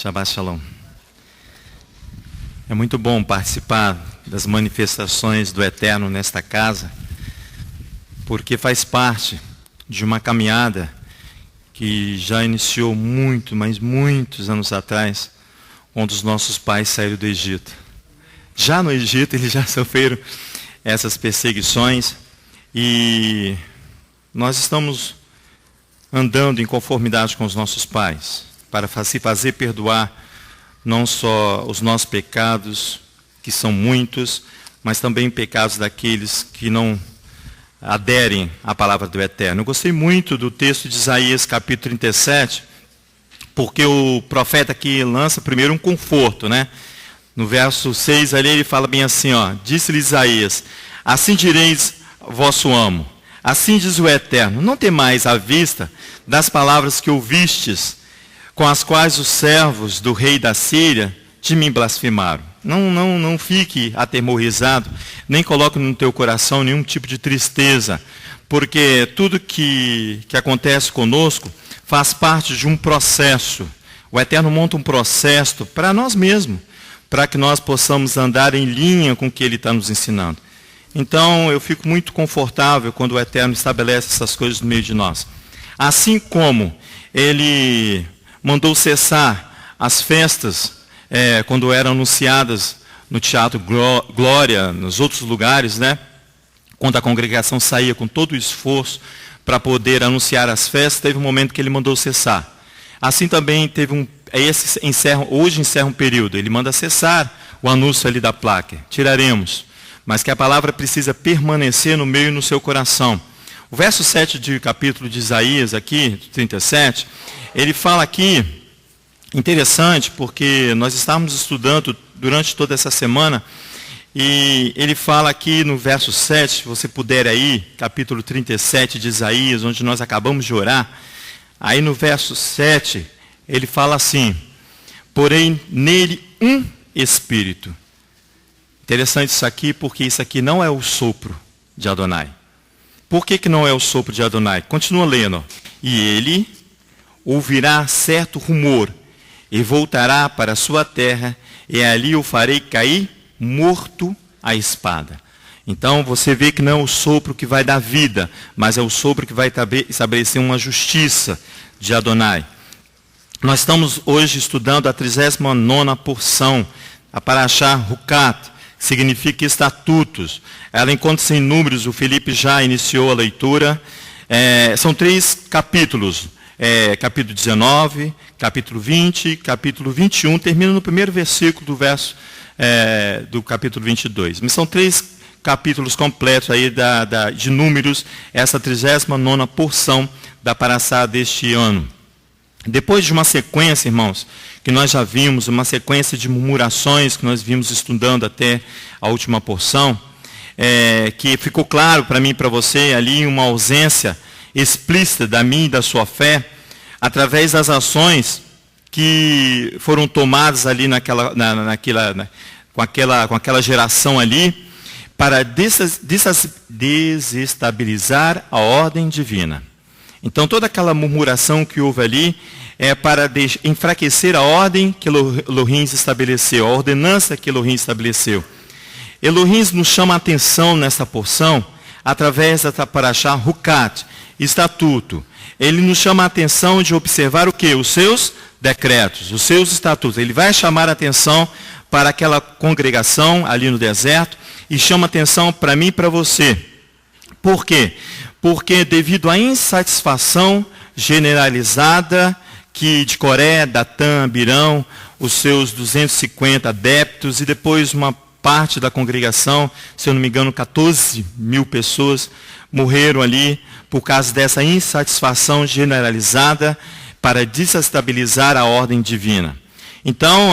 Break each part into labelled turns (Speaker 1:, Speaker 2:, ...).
Speaker 1: Shabbat Shalom. É muito bom participar das manifestações do Eterno nesta casa, porque faz parte de uma caminhada que já iniciou mas muitos anos atrás, quando os nossos pais saíram do Egito. Já no Egito eles já sofreram essas perseguições e nós estamos andando em conformidade com os nossos pais, para se fazer perdoar não só os nossos pecados, que são muitos, mas também pecados daqueles que não aderem à palavra do Eterno. Eu gostei muito do texto de Isaías, capítulo 37, porque o profeta aqui lança primeiro um conforto, né? No verso 6 ali ele fala bem assim, disse-lhe Isaías, assim direis vosso amo, assim diz o Eterno, não temais à vista das palavras que ouvistes, com as quais os servos do rei da Síria de mim blasfemaram. Não fique atemorizado, nem coloque no teu coração nenhum tipo de tristeza, porque tudo que acontece conosco faz parte de um processo. O Eterno monta um processo para nós mesmos, para que nós possamos andar em linha com o que Ele está nos ensinando. Então, eu fico muito confortável quando o Eterno estabelece essas coisas no meio de nós. Assim como Ele mandou cessar as festas quando eram anunciadas no Teatro Glória, nos outros lugares, né? Quando a congregação saía com todo o esforço para poder anunciar as festas, teve um momento que Ele mandou cessar. Assim também teve hoje encerra um período, Ele manda cessar o anúncio ali da placa, tiraremos, mas que a palavra precisa permanecer no meio e no seu coração. O verso 7 do capítulo de Isaías, aqui, 37, ele fala aqui, interessante, porque nós estávamos estudando durante toda essa semana, e ele fala aqui no verso 7, se você puder aí, capítulo 37 de Isaías, onde nós acabamos de orar, aí no verso 7, ele fala assim, porém nele um Espírito. Interessante isso aqui, porque isso aqui não é o sopro de Adonai. Por que não é o sopro de Adonai? Continua lendo. E ele ouvirá certo rumor, e voltará para a sua terra, e ali o farei cair morto à espada. Então você vê que não é o sopro que vai dar vida, mas é o sopro que vai estabelecer uma justiça de Adonai. Nós estamos hoje estudando a 39ª porção, a Parashá Hukat, significa estatutos. Ela encontra-se em Números, o Felipe já iniciou a leitura. São 3 capítulos, capítulo 19, capítulo 20, capítulo 21, termina no primeiro versículo do capítulo 22. Mas são 3 capítulos completos aí de Números, essa 39ª porção da Parashá deste ano. Depois de uma sequência, irmãos, que nós já vimos, uma sequência de murmurações que nós vimos estudando até a última porção, que ficou claro para mim e para você ali uma ausência explícita da minha e da sua fé, através das ações que foram tomadas ali com aquela geração ali, para desestabilizar a ordem divina. Então toda aquela murmuração que houve ali é para enfraquecer a ordem que Elohim estabeleceu, a ordenança que Elohim estabeleceu. Elohim nos chama a atenção nessa porção através da Parashá Hukat, estatuto. Ele nos chama a atenção de observar o quê? Os seus decretos, os seus estatutos. Ele vai chamar a atenção para aquela congregação ali no deserto e chama a atenção para mim e para você. Por quê? Porque devido à insatisfação generalizada de Coré, Datã, Abirão, os seus 250 adeptos e depois uma parte da congregação, se eu não me engano, 14 mil pessoas morreram ali por causa dessa insatisfação generalizada para desestabilizar a ordem divina. Então,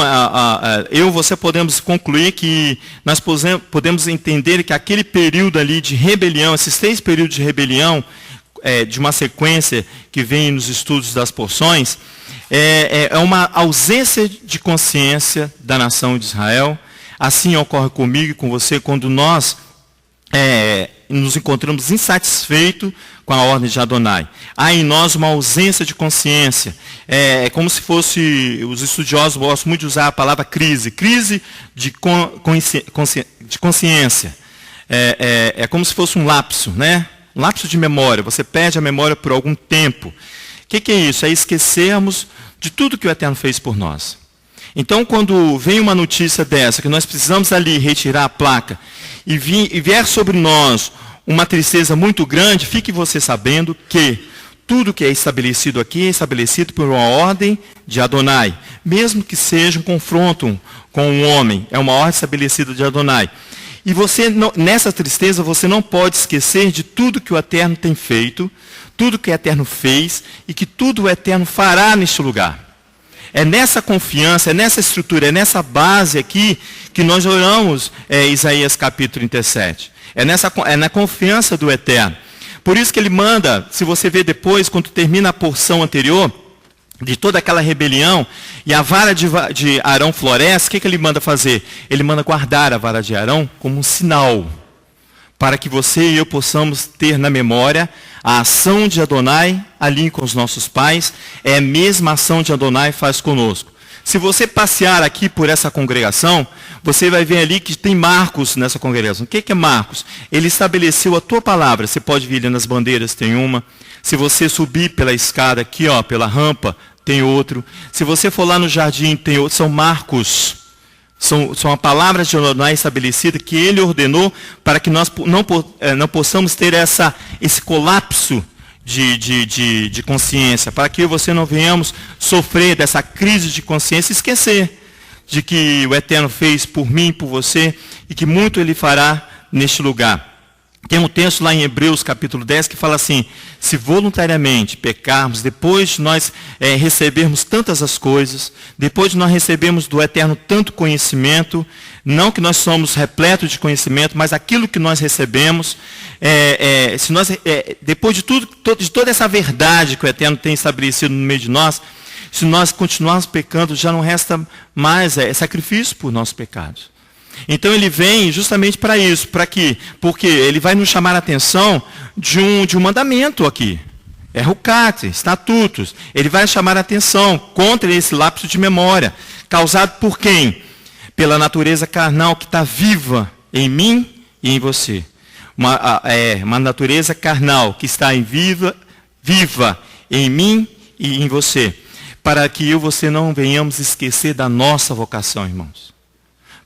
Speaker 1: você podemos concluir que nós podemos entender que aquele período ali de rebelião, esses 3 períodos de rebelião, de uma sequência que vem nos estudos das porções, é uma ausência de consciência da nação de Israel. Assim ocorre comigo e com você quando nós nos encontramos insatisfeitos com a ordem de Adonai. Há em nós uma ausência de consciência. É como se fosse, os estudiosos gostam muito de usar a palavra crise de consciência. É como se fosse um lapso, né? Um lapso de memória. Você perde a memória por algum tempo. O que é isso? É esquecermos de tudo que o Eterno fez por nós. Então, quando vem uma notícia dessa, que nós precisamos ali retirar a placa, e vier sobre nós uma tristeza muito grande, fique você sabendo que tudo que é estabelecido aqui é estabelecido por uma ordem de Adonai. Mesmo que seja um confronto com um homem, é uma ordem estabelecida de Adonai. E você, nessa tristeza, você não pode esquecer de tudo que o Eterno tem feito, tudo que o Eterno fez, e que tudo o Eterno fará neste lugar. É nessa confiança, é nessa estrutura, é nessa base aqui que nós oramos Isaías capítulo 37. É na confiança do Eterno. Por isso que ele manda, se você ver depois, quando termina a porção anterior, de toda aquela rebelião, e a vara de Arão floresce, o que ele manda fazer? Ele manda guardar a vara de Arão como um sinal, para que você e eu possamos ter na memória a ação de Adonai ali com os nossos pais, é a mesma ação de Adonai faz conosco. Se você passear aqui por essa congregação, você vai ver ali que tem marcos nessa congregação. O que é marcos? Ele estabeleceu a tua palavra. Você pode vir ali nas bandeiras, tem uma. Se você subir pela escada aqui, pela rampa, tem outro. Se você for lá no jardim, tem outro. São marcos. São a palavra de Adonai estabelecida que ele ordenou para que nós não possamos ter esse colapso de consciência, para que você não venhamos sofrer dessa crise de consciência e esquecer de que o Eterno fez por mim e por você e que muito ele fará neste lugar. Tem um texto lá em Hebreus capítulo 10 que fala assim: se voluntariamente pecarmos, depois de nós recebermos tantas as coisas, depois de nós recebermos do Eterno tanto conhecimento, não que nós somos repletos de conhecimento, mas aquilo que nós recebemos, se nós, depois de toda essa verdade que o Eterno tem estabelecido no meio de nós, se nós continuarmos pecando, já não resta mais sacrifício por nossos pecados. Então ele vem justamente para isso, para quê? Porque ele vai nos chamar a atenção de um mandamento aqui. É Rucat, estatutos. Ele vai chamar a atenção contra esse lapso de memória, causado por quem? Pela natureza carnal que está viva em mim e em você. Uma natureza carnal que está viva em mim e em você. Para que eu e você não venhamos esquecer da nossa vocação, irmãos.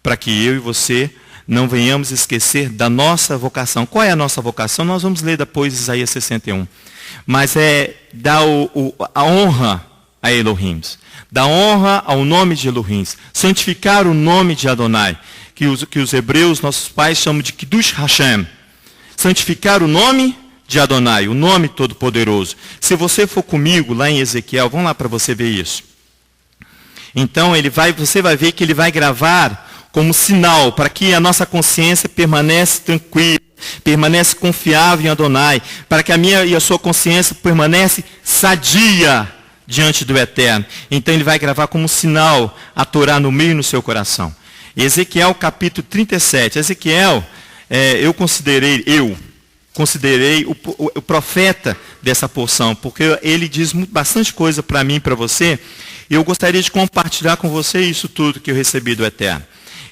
Speaker 1: Para que eu e você não venhamos esquecer da nossa vocação. Qual é a nossa vocação? Nós vamos ler depois Isaías 61. Mas é dar a honra a Elohim. Dar honra ao nome de Elohim. Santificar o nome de Adonai. Que os hebreus, nossos pais, chamam de Kiddush Hashem. Santificar o nome de Adonai, o nome todo-poderoso. Se você for comigo lá em Ezequiel, vamos lá para você ver isso. Então você vai ver que ele vai gravar como sinal, para que a nossa consciência permanece tranquila, permanece confiável em Adonai, para que a minha e a sua consciência permanece sadia diante do Eterno. Então ele vai gravar como sinal a Torá no meio e no seu coração. Ezequiel capítulo 37. Ezequiel, eu considerei o profeta dessa porção, porque ele diz bastante coisa para mim e para você, e eu gostaria de compartilhar com você isso tudo que eu recebi do Eterno.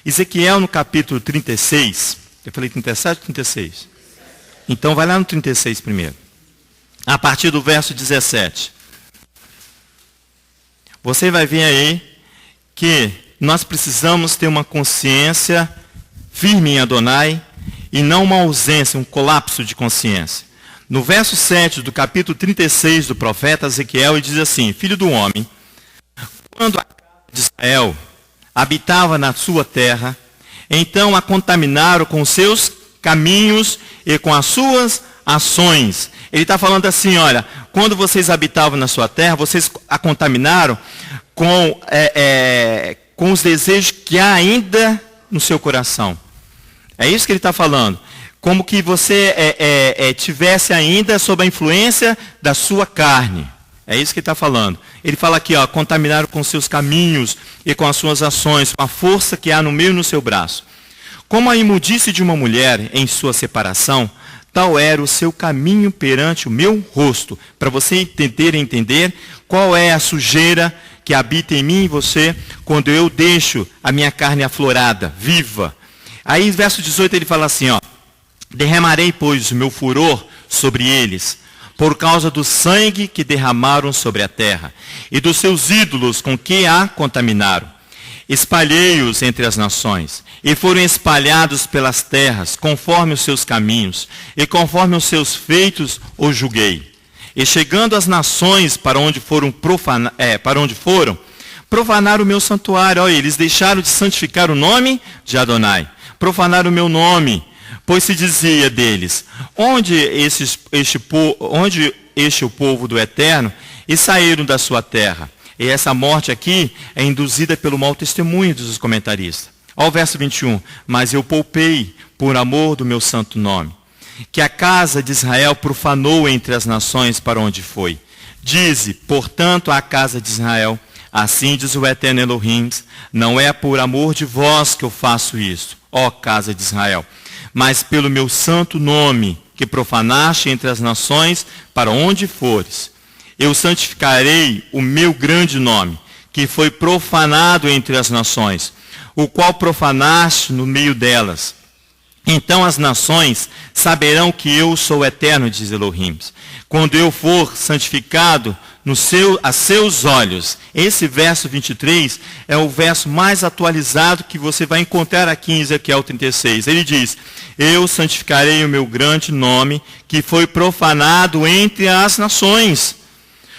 Speaker 1: Ezequiel no capítulo 36, eu falei 37 ou 36? Então vai lá no 36 primeiro. A partir do verso 17. Você vai ver aí que nós precisamos ter uma consciência firme em Adonai e não uma ausência, um colapso de consciência. No verso 7 do capítulo 36 do profeta Ezequiel, ele diz assim: filho do homem, quando a casa de Israel habitava na sua terra, então a contaminaram com os seus caminhos e com as suas ações. Ele está falando assim, olha, quando vocês habitavam na sua terra, vocês a contaminaram com os desejos que há ainda no seu coração. É isso que ele está falando. Como que você tivesse ainda sob a influência da sua carne. É isso que ele está falando. Ele fala aqui, contaminaram com seus caminhos e com as suas ações, com a força que há no meio e no seu braço. Como a imundície de uma mulher em sua separação, tal era o seu caminho perante o meu rosto. Para você entender qual é a sujeira que habita em mim e você, quando eu deixo a minha carne aflorada, viva. Aí, verso 18, ele fala assim, ó: derramarei, pois, o meu furor sobre eles, por causa do sangue que derramaram sobre a terra, e dos seus ídolos com que a contaminaram. Espalhei-os entre as nações, e foram espalhados pelas terras, conforme os seus caminhos, e conforme os seus feitos os julguei. E chegando às nações para onde foram, profanaram o meu santuário. Olha, eles deixaram de santificar o nome de Adonai, profanaram o meu nome, pois se dizia deles: onde este o povo do Eterno, e saíram da sua terra. E essa morte aqui é induzida pelo mau testemunho dos comentaristas. Olha o verso 21. Mas eu poupei por amor do meu santo nome, que a casa de Israel profanou entre as nações para onde foi. Dize, portanto, à casa de Israel: assim diz o Eterno Elohim, não é por amor de vós que eu faço isto, ó casa de Israel, mas pelo meu santo nome, que profanaste entre as nações para onde fores. Eu santificarei o meu grande nome, que foi profanado entre as nações, o qual profanaste no meio delas. Então as nações saberão que eu sou eterno, diz Elohim, quando eu for santificado a seus olhos. Esse verso 23 é o verso mais atualizado que você vai encontrar aqui em Ezequiel 36. Ele diz: eu santificarei o meu grande nome, que foi profanado entre as nações.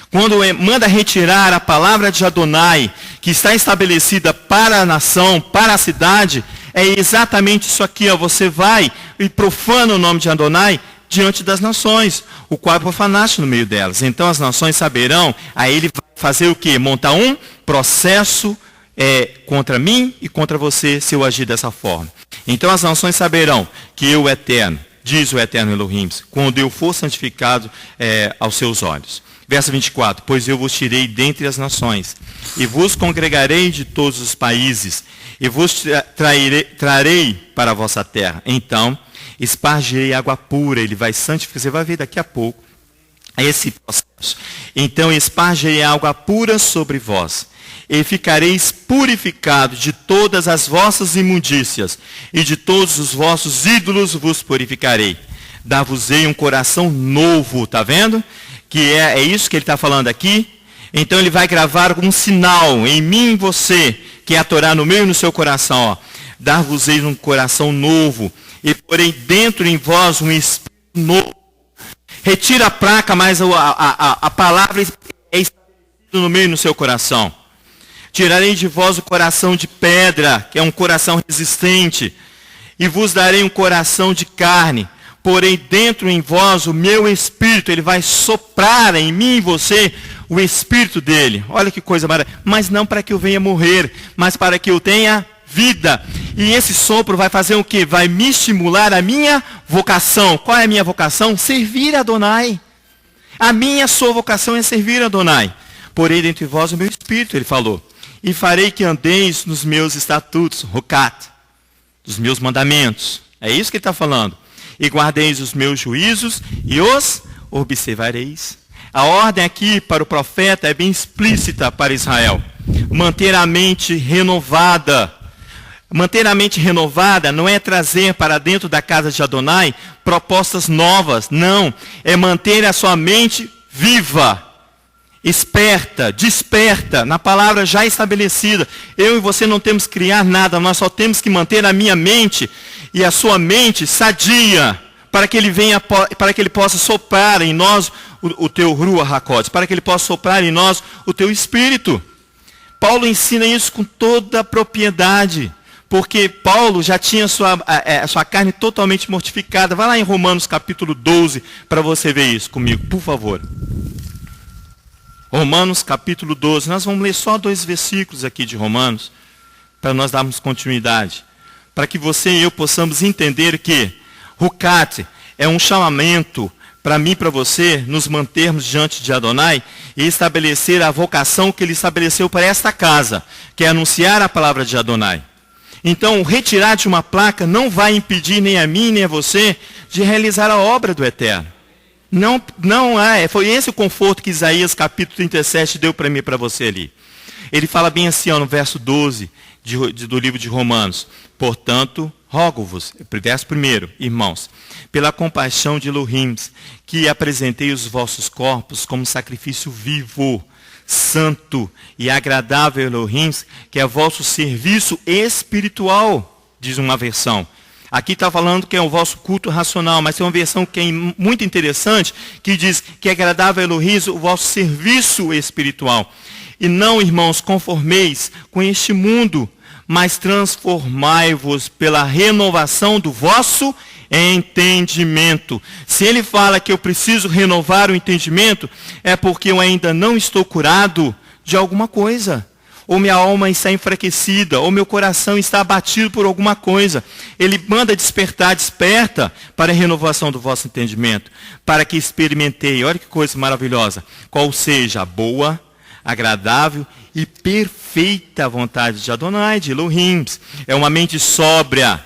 Speaker 1: Quando manda retirar a palavra de Adonai, que está estabelecida para a nação, para a cidade, é exatamente isso aqui, ó. Você vai e profana o nome de Adonai diante das nações, o qual profanaste no meio delas. Então as nações saberão, aí ele vai fazer o quê? Montar um processo contra mim e contra você, se eu agir dessa forma. Então as nações saberão que eu, eterno, diz o Eterno Elohim, quando eu for santificado aos seus olhos. Verso 24, pois eu vos tirei dentre as nações, e vos congregarei de todos os países, e vos trarei para a vossa terra. Então, espargirei água pura, ele vai santificar, você vai ver daqui a pouco esse processo. Então, espargirei água pura sobre vós, e ficareis purificados de todas as vossas imundícias, e de todos os vossos ídolos vos purificarei. Dar-vos-ei um coração novo, está vendo? Que é isso que ele está falando aqui. Então ele vai gravar um sinal em mim e em você, que é a Torá no meio e no seu coração. Dar-vos-ei um coração novo, e porém dentro em vós um espírito novo. Retira a placa, mas a palavra é estabelecida no meio e no seu coração. Tirarei de vós o coração de pedra, que é um coração resistente, e vos darei um coração de carne. Porém, dentro em vós, o meu espírito, ele vai soprar em mim e você o espírito dele. Olha que coisa maravilhosa. Mas não para que eu venha morrer, mas para que eu tenha vida. E esse sopro vai fazer o quê? Vai me estimular a minha vocação. Qual é a minha vocação? Servir a Adonai. Sua vocação é servir a Adonai. Porém, dentro de vós, o meu espírito, ele falou. E farei que andeis nos meus estatutos, Rocat, dos meus mandamentos. É isso que ele está falando. E guardeis os meus juízos e os observareis. A ordem aqui para o profeta é bem explícita para Israel. Manter a mente renovada. Manter a mente renovada não é trazer para dentro da casa de Adonai propostas novas. Não, é manter a sua mente viva, esperta, desperta, na palavra já estabelecida. Eu e você não temos que criar nada, nós só temos que manter a minha mente e a sua mente sadia, para que ele possa soprar em nós o teu Ruach HaKodesh, para que ele possa soprar em nós o teu espírito. Paulo ensina isso com toda a propriedade, porque Paulo já tinha sua carne totalmente mortificada. Vai lá em Romanos capítulo 12, para você ver isso comigo, por favor. Romanos capítulo 12, nós vamos ler só 2 versículos aqui de Romanos, para nós darmos continuidade, para que você e eu possamos entender que Rocat é um chamamento para mim e para você nos mantermos diante de Adonai e estabelecer a vocação que ele estabeleceu para esta casa, que é anunciar a palavra de Adonai. Então, retirar de uma placa não vai impedir nem a mim, nem a você, de realizar a obra do Eterno. Foi esse o conforto que Isaías capítulo 37 deu para mim e para você ali. Ele fala bem assim, no verso 12 do livro de Romanos. Portanto, rogo-vos, verso 1, irmãos, pela compaixão de Elohim, que apresentei os vossos corpos como sacrifício vivo, santo e agradável a Elohim, que é vosso serviço espiritual, diz uma versão. Aqui está falando que é o vosso culto racional, mas tem uma versão que é muito interessante, que diz que é agradável a Elohim o vosso serviço espiritual. E não, irmãos, conformeis com este mundo, mas transformai-vos pela renovação do vosso entendimento. Se ele fala que eu preciso renovar o entendimento, é porque eu ainda não estou curado de alguma coisa. Ou minha alma está enfraquecida, ou meu coração está abatido por alguma coisa. Ele manda desperta para a renovação do vosso entendimento, para que experimentei, olha que coisa maravilhosa, qual seja a boa, agradável e perfeita vontade de Adonai, de Elohim. É uma mente sóbria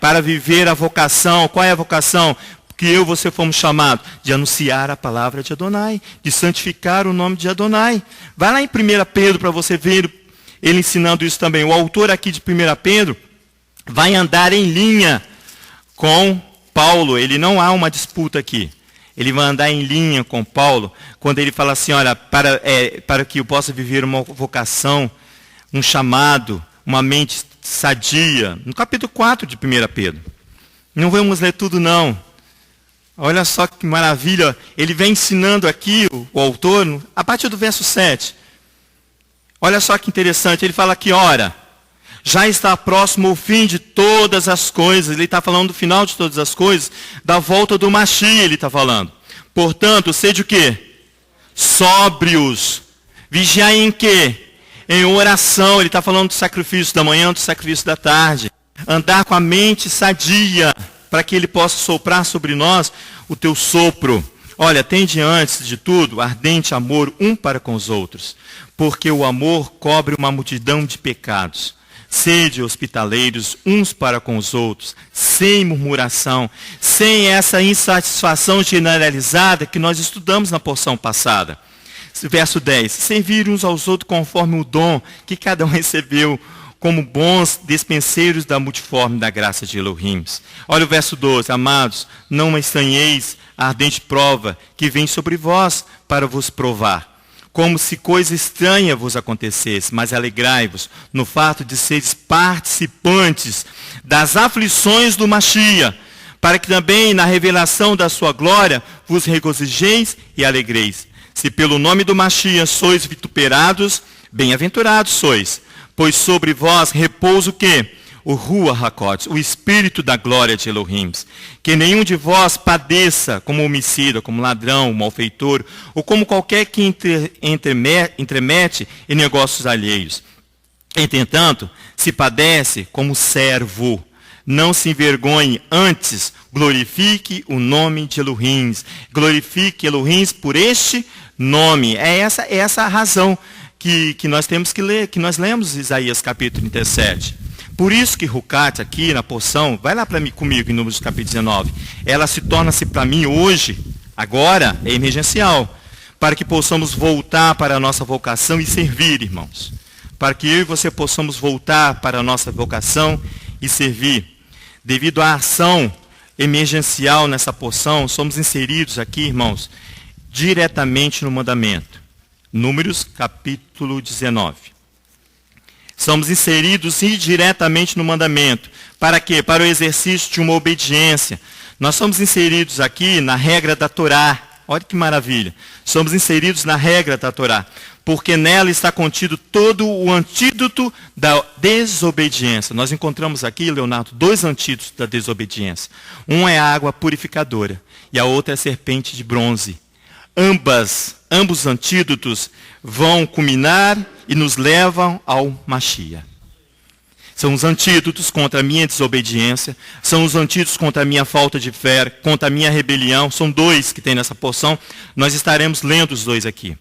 Speaker 1: para viver a vocação. Qual é a vocação? Que eu e você fomos chamados de anunciar a palavra de Adonai, de santificar o nome de Adonai. Vai lá em 1 Pedro para você ver ele ensinando isso também. O autor aqui de 1 Pedro vai andar em linha com Paulo. Ele não há uma disputa aqui. Ele vai andar em linha com Paulo, quando ele fala assim, olha, para que eu possa viver uma vocação, um chamado, uma mente sadia. No capítulo 4 de 1 Pedro. Não vamos ler tudo, não. Olha só que maravilha. Ele vem ensinando aqui, o autor, a partir do verso 7. Olha só que interessante. Ele fala aqui, ora, já está próximo o fim de todas as coisas. Ele está falando do final de todas as coisas, da volta do Mashiach, ele está falando. Portanto, sede o quê? Sóbrios. Vigiai em quê? Em oração. Ele está falando do sacrifício da manhã, do sacrifício da tarde. Andar com a mente sadia, para que ele possa soprar sobre nós o teu sopro. Olha, tende antes de tudo ardente amor um para com os outros, porque o amor cobre uma multidão de pecados. Sede hospitaleiros uns para com os outros, sem murmuração, sem essa insatisfação generalizada que nós estudamos na porção passada. Verso 10. Servir uns aos outros conforme o dom que cada um recebeu, como bons despenseiros da multiforme da graça de Elohim. Olha o verso 12. Amados, não estranheis a ardente prova que vem sobre vós para vos provar, como se coisa estranha vos acontecesse, mas alegrai-vos no fato de seres participantes das aflições do Mashiach, para que também na revelação da sua glória vos regozijeis e alegreis. Se pelo nome do Mashiach sois vituperados, bem-aventurados sois, pois sobre vós repousa o quê? O Ruach HaKodesh, o Espírito da glória de Elohim. Que nenhum de vós padeça como homicida, como ladrão, malfeitor, ou como qualquer que entremete em negócios alheios. Entretanto, se padece como servo, não se envergonhe, antes glorifique o nome de Elohim. Glorifique Elohim por este nome. É essa a razão que nós temos que ler, que nós lemos Isaías capítulo 37. Por isso que Rucat aqui na porção, vai lá comigo em Números capítulo 19, ela se torna-se para mim hoje, agora, é emergencial, para que possamos voltar para a nossa vocação e servir, irmãos. Para que eu e você possamos voltar para a nossa vocação e servir. Devido à ação emergencial nessa porção, somos inseridos aqui, irmãos, diretamente no mandamento. Números capítulo 19. Somos inseridos indiretamente no mandamento. Para quê? Para o exercício de uma obediência. Nós somos inseridos aqui na regra da Torá. Olha que maravilha. Somos inseridos na regra da Torá. Porque nela está contido todo o antídoto da desobediência. Nós encontramos aqui, Leonardo, 2 antídotos da desobediência. Um é a água purificadora e a outra é a serpente de bronze. Ambos antídotos vão culminar e nos levam ao Mashiach. São os antídotos contra a minha desobediência, são os antídotos contra a minha falta de fé, contra a minha rebelião. São 2 que tem nessa porção. Nós estaremos lendo os 2 aqui.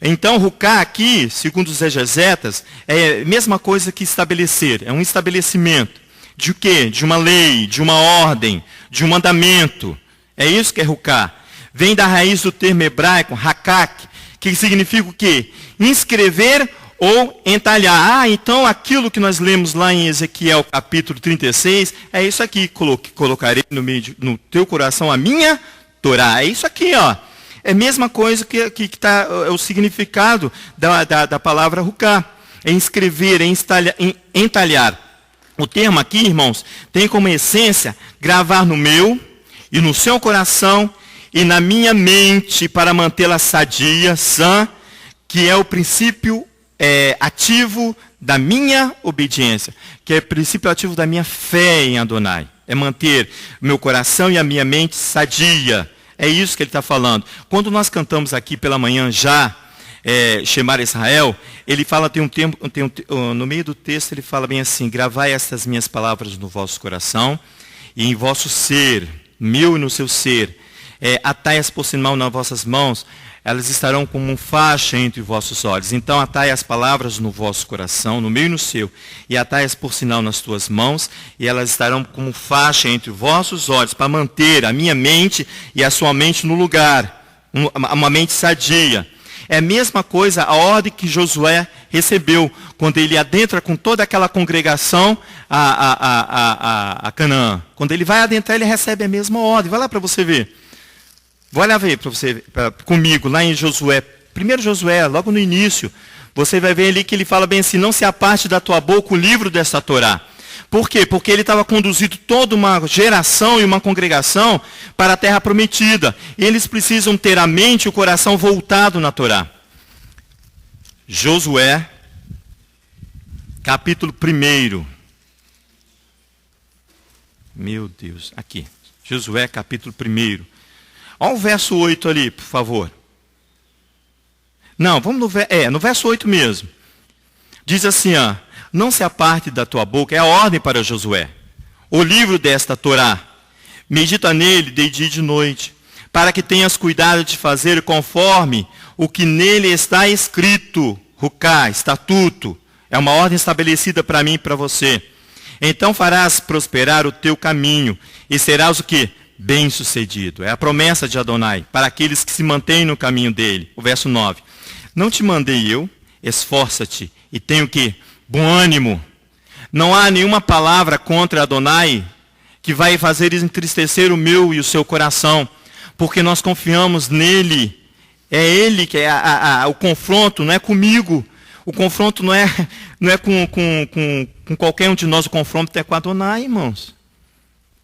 Speaker 1: Então, ruká aqui, segundo os exegetas, é a mesma coisa que estabelecer. É um estabelecimento. De o quê? De uma lei, de uma ordem, de um mandamento. É isso que é ruká. Vem da raiz do termo hebraico, hakak, que significa o quê? Inscrever ou entalhar. Ah, então aquilo que nós lemos lá em Ezequiel capítulo 36, é isso aqui. Colocarei no teu coração a minha Torá. É isso aqui, ó. É a mesma coisa que está o significado da palavra ruká. É inscrever, é entalhar. O termo aqui, irmãos, tem como essência gravar no meu e no seu coração e na minha mente para mantê-la sadia, sã, que é o princípio ativo da minha obediência, que é o princípio ativo da minha fé em Adonai. É manter meu coração e a minha mente sadia. É isso que ele está falando. Quando nós cantamos aqui pela manhã já, Shemar Israel, ele fala, no meio do texto ele fala bem assim: gravai estas minhas palavras no vosso coração e em vosso ser, meu e no seu ser, atai-as por sinal nas vossas mãos, elas estarão como um faixa entre vossos olhos. Então atai as palavras no vosso coração, no meu e no seu, e atai-as por sinal nas tuas mãos, e elas estarão como faixa entre vossos olhos, para manter a minha mente e a sua mente no lugar, uma mente sadia. É a mesma coisa a ordem que Josué recebeu quando ele adentra com toda aquela congregação a Canaã. Quando ele vai adentrar, ele recebe a mesma ordem. Vai lá para você ver. Vai lá ver para você, comigo, lá em Josué. Primeiro Josué, logo no início, você vai ver ali que ele fala bem assim: não se aparte da tua boca o livro desta Torá. Por quê? Porque ele estava conduzindo toda uma geração e uma congregação para a terra prometida. E eles precisam ter a mente e o coração voltado na Torá. Josué, capítulo 1. Meu Deus, aqui. Josué, capítulo 1. Olha o verso 8 ali, por favor. Não, vamos no verso 8 mesmo. Diz assim, ó: não se aparte da tua boca, é a ordem para Josué, o livro desta Torá. Medita nele de dia e de noite, para que tenhas cuidado de fazer conforme o que nele está escrito. Ruká, estatuto, é uma ordem estabelecida para mim e para você. Então farás prosperar o teu caminho, e serás o quê? Bem-sucedido. É a promessa de Adonai, para aqueles que se mantêm no caminho dele. O verso 9. Não te mandei eu, esforça-te, e tenha o quê? Bom ânimo. Não há nenhuma palavra contra Adonai que vai fazer entristecer o meu e o seu coração, porque nós confiamos nele. É ele que é o confronto, não é comigo. O confronto não é com qualquer um de nós, o confronto é com Adonai, irmãos.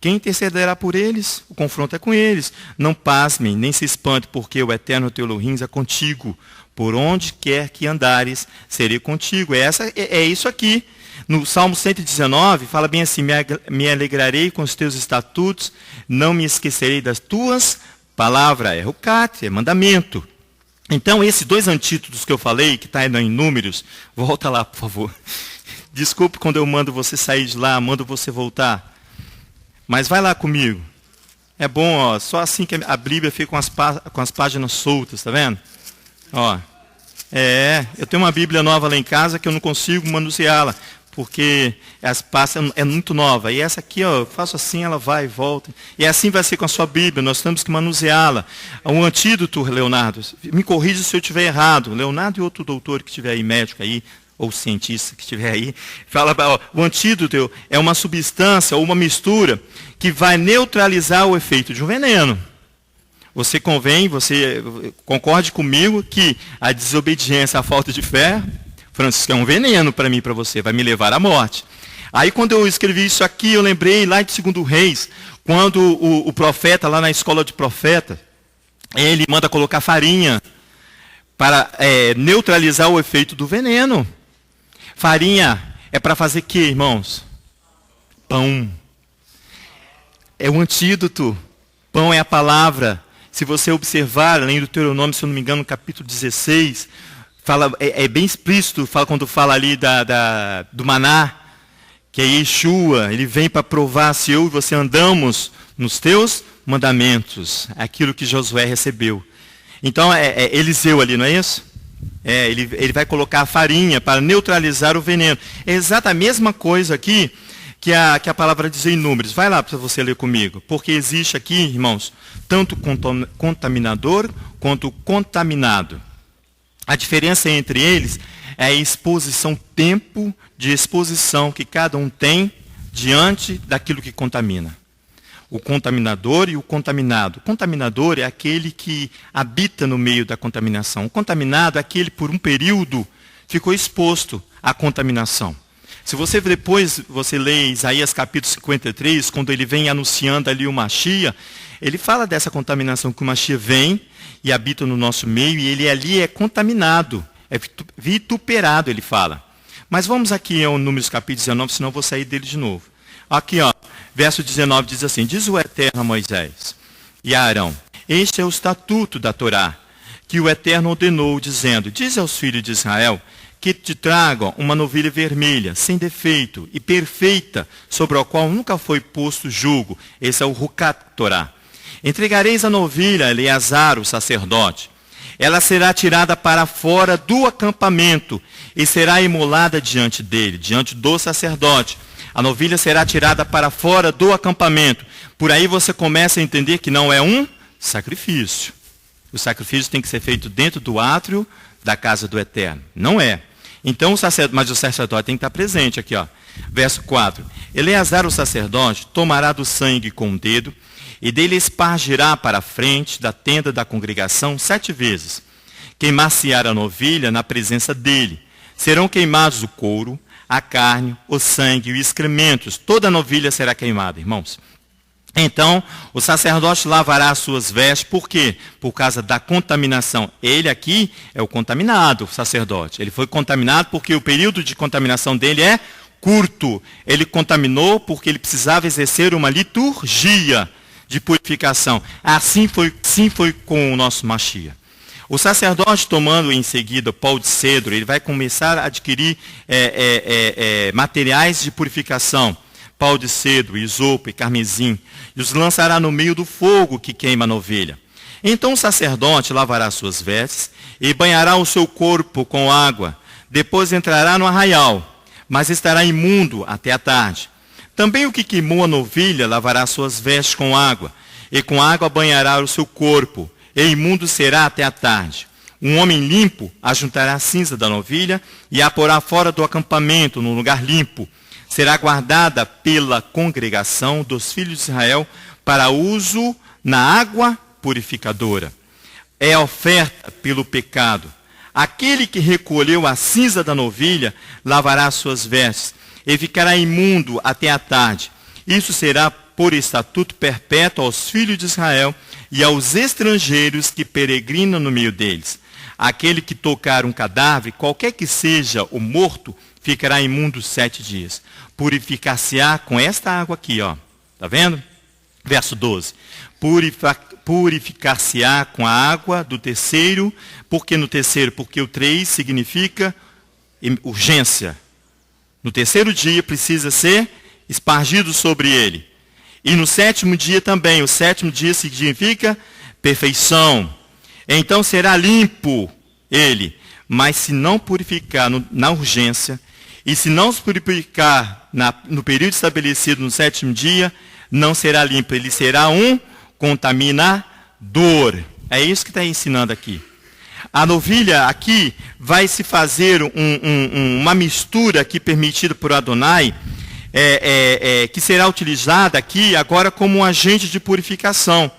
Speaker 1: Quem intercederá por eles? O confronto é com eles. Não pasmem, nem se espante, porque o eterno teu Elohim é contigo. Por onde quer que andares, serei contigo. É isso aqui. No Salmo 119, fala bem assim: me alegrarei com os teus estatutos, não me esquecerei das tuas palavras. É rucat, é mandamento. Então, esses dois antídotos que eu falei, que está em Números, volta lá, por favor. Desculpe quando eu mando você sair de lá, mando você voltar. Mas vai lá comigo. É bom, ó, só assim que a Bíblia fica com as páginas soltas, tá vendo? Ó, eu tenho uma Bíblia nova lá em casa que eu não consigo manuseá-la, porque as páginas é muito nova. E essa aqui, ó, eu faço assim, ela vai e volta. E assim vai ser com a sua Bíblia, nós temos que manuseá-la. Um antídoto, Leonardo, me corrija se eu estiver errado. Leonardo e outro doutor que estiver aí, médico aí, ou cientista que estiver aí, fala, ó, o antídoto é uma substância ou uma mistura que vai neutralizar o efeito de um veneno. Você concorde comigo que a desobediência, a falta de fé, Francisco, é um veneno para mim e para você, vai me levar à morte. Aí quando eu escrevi isso aqui, eu lembrei lá de 2 Reis, quando o profeta, lá na escola de profeta, ele manda colocar farinha para neutralizar o efeito do veneno. Farinha é para fazer o quê, irmãos? Pão. É o antídoto. Pão é a palavra. Se você observar, além do Deuteronômio, se eu não me engano, no capítulo 16, é bem explícito, quando fala ali do maná, que é Yeshua, ele vem para provar se eu e você andamos nos teus mandamentos, aquilo que Josué recebeu. Então, é Eliseu ali, não é isso? Ele vai colocar a farinha para neutralizar o veneno. É exata a mesma coisa aqui que a palavra diz em Números. Vai lá para você ler comigo. Porque existe aqui, irmãos, tanto contaminador quanto contaminado. A diferença entre eles é a exposição, tempo de exposição que cada um tem diante daquilo que contamina. O contaminador e o contaminado. O contaminador é aquele que habita no meio da contaminação. O contaminado é aquele que por um período ficou exposto à contaminação. Se você depois você lê Isaías capítulo 53, quando ele vem anunciando ali o Mashiach, ele fala dessa contaminação que o Mashiach vem e habita no nosso meio e ele ali é contaminado, é vituperado, ele fala. Mas vamos aqui ao Números capítulo 19, senão eu vou sair dele de novo. Aqui, ó, verso 19 diz assim: diz o Eterno a Moisés e a Arão: este é o estatuto da Torá, que o Eterno ordenou, dizendo: diz aos filhos de Israel que te tragam uma novilha vermelha, sem defeito e perfeita, sobre a qual nunca foi posto jugo. Esse é o Rucat Torá. Entregareis a novilha a Eleazar, o sacerdote. Ela será tirada para fora do acampamento e será imolada diante dele, diante do sacerdote. A novilha será tirada para fora do acampamento. Por aí você começa a entender que não é um sacrifício. O sacrifício tem que ser feito dentro do átrio da casa do Eterno. Não é. Então, mas o sacerdote tem que estar presente aqui, ó. Verso 4. Eleazar, o sacerdote, tomará do sangue com o dedo e dele espargirá para a frente da tenda da congregação 7 vezes. Queimar-se-á a novilha na presença dele. Serão queimados o couro, a carne, o sangue e os excrementos. Toda a novilha será queimada, irmãos. Então, o sacerdote lavará as suas vestes. Por quê? Por causa da contaminação. Ele aqui é o contaminado, o sacerdote. Ele foi contaminado porque o período de contaminação dele é curto. Ele contaminou porque ele precisava exercer uma liturgia de purificação. Assim foi com o nosso Mashiach. O sacerdote, tomando em seguida o pau de cedro, ele vai começar a adquirir materiais de purificação. Pau de cedro, isopo e carmesim, e os lançará no meio do fogo que queima a novilha. Então o sacerdote lavará suas vestes e banhará o seu corpo com água. Depois entrará no arraial, mas estará imundo até a tarde. Também o que queimou a novilha lavará suas vestes com água, e com água banhará o seu corpo, e imundo será até a tarde. Um homem limpo ajuntará a cinza da novilha e a porá fora do acampamento, num lugar limpo. Será guardada pela congregação dos filhos de Israel para uso na água purificadora. É a oferta pelo pecado. Aquele que recolheu a cinza da novilha lavará suas vestes e ficará imundo até a tarde. Isso será por estatuto perpétuo aos filhos de Israel e aos estrangeiros que peregrinam no meio deles. Aquele que tocar um cadáver, qualquer que seja o morto, ficará imundo 7 dias. Purificar-se-á com esta água aqui, ó. Tá vendo? Verso 12. Purificar-se-á com a água do terceiro. Por que no terceiro? Porque o 3 significa urgência. No terceiro dia precisa ser espargido sobre ele. E no 7º dia também. O 7º dia significa perfeição. Então será limpo ele. Mas se não purificar na urgência, e se não se purificar no período estabelecido no 7º dia, não será limpo. Ele será um contaminador. É isso que está ensinando aqui. A novilha aqui vai se fazer uma mistura aqui permitida por Adonai, que será utilizada aqui agora como um agente de purificação.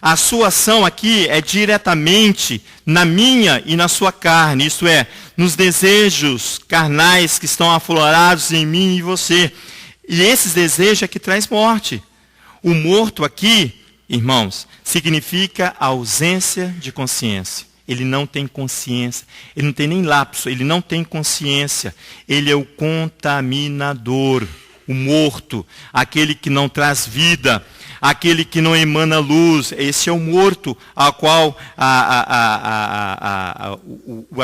Speaker 1: A sua ação aqui é diretamente na minha e na sua carne, isto é, nos desejos carnais que estão aflorados em mim e você. E esses desejos é que traz morte. O morto aqui, irmãos, significa a ausência de consciência. Ele não tem consciência, ele não tem nem lapso, ele não tem consciência. Ele é o contaminador, o morto, aquele que não traz vida, aquele que não emana luz. Esse é o morto, a qual a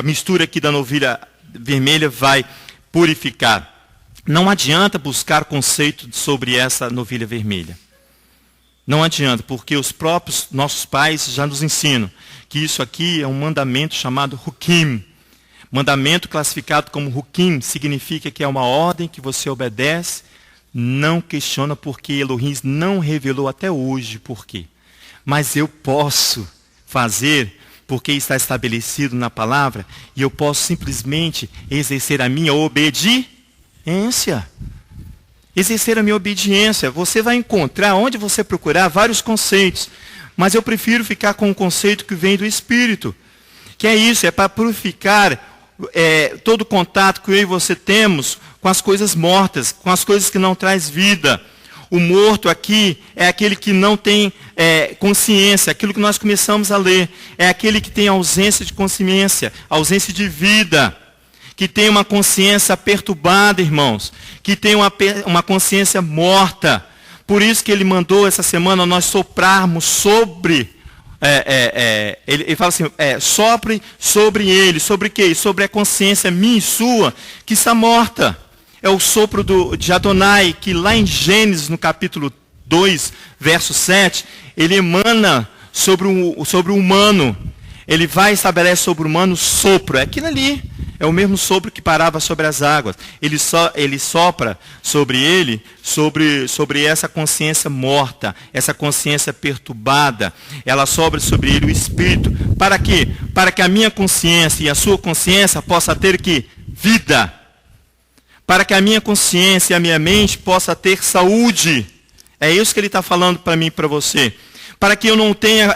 Speaker 1: mistura aqui da novilha vermelha vai purificar. Não adianta buscar conceito sobre essa novilha vermelha. Não adianta, porque os próprios nossos pais já nos ensinam que isso aqui é um mandamento chamado Hukim. Mandamento classificado como Hukim significa que é uma ordem que você obedece, não questiona porque Elohim não revelou até hoje por quê. Mas eu posso fazer porque está estabelecido na palavra e eu posso simplesmente exercer a minha obediência. Exercer a minha obediência. Você vai encontrar, onde você procurar, vários conceitos. Mas eu prefiro ficar com o conceito que vem do Espírito. Que é isso, é para purificar todo o contato que eu e você temos com as coisas mortas, com as coisas que não traz vida. O morto aqui é aquele que não tem consciência, aquilo que nós começamos a ler. É aquele que tem ausência de consciência, ausência de vida. Que tem uma consciência perturbada, irmãos. Que tem uma consciência morta. Por isso que ele mandou essa semana nós soprarmos sobre... ele fala assim, sopre sobre ele. Sobre o quê? Sobre a consciência minha e sua, que está morta. É o sopro de Adonai, que lá em Gênesis, no capítulo 2, verso 7, ele emana sobre o humano. Ele vai e estabelece sobre o humano sopro. É aquilo ali. É o mesmo sopro que parava sobre as águas. Ele sopra sobre ele, sobre essa consciência morta, essa consciência perturbada. Ela sopra sobre ele o Espírito. Para quê? Para que a minha consciência e a sua consciência possa ter que vida. Para que a minha consciência e a minha mente possa ter saúde. É isso que ele está falando para mim e para você. Para que eu não tenha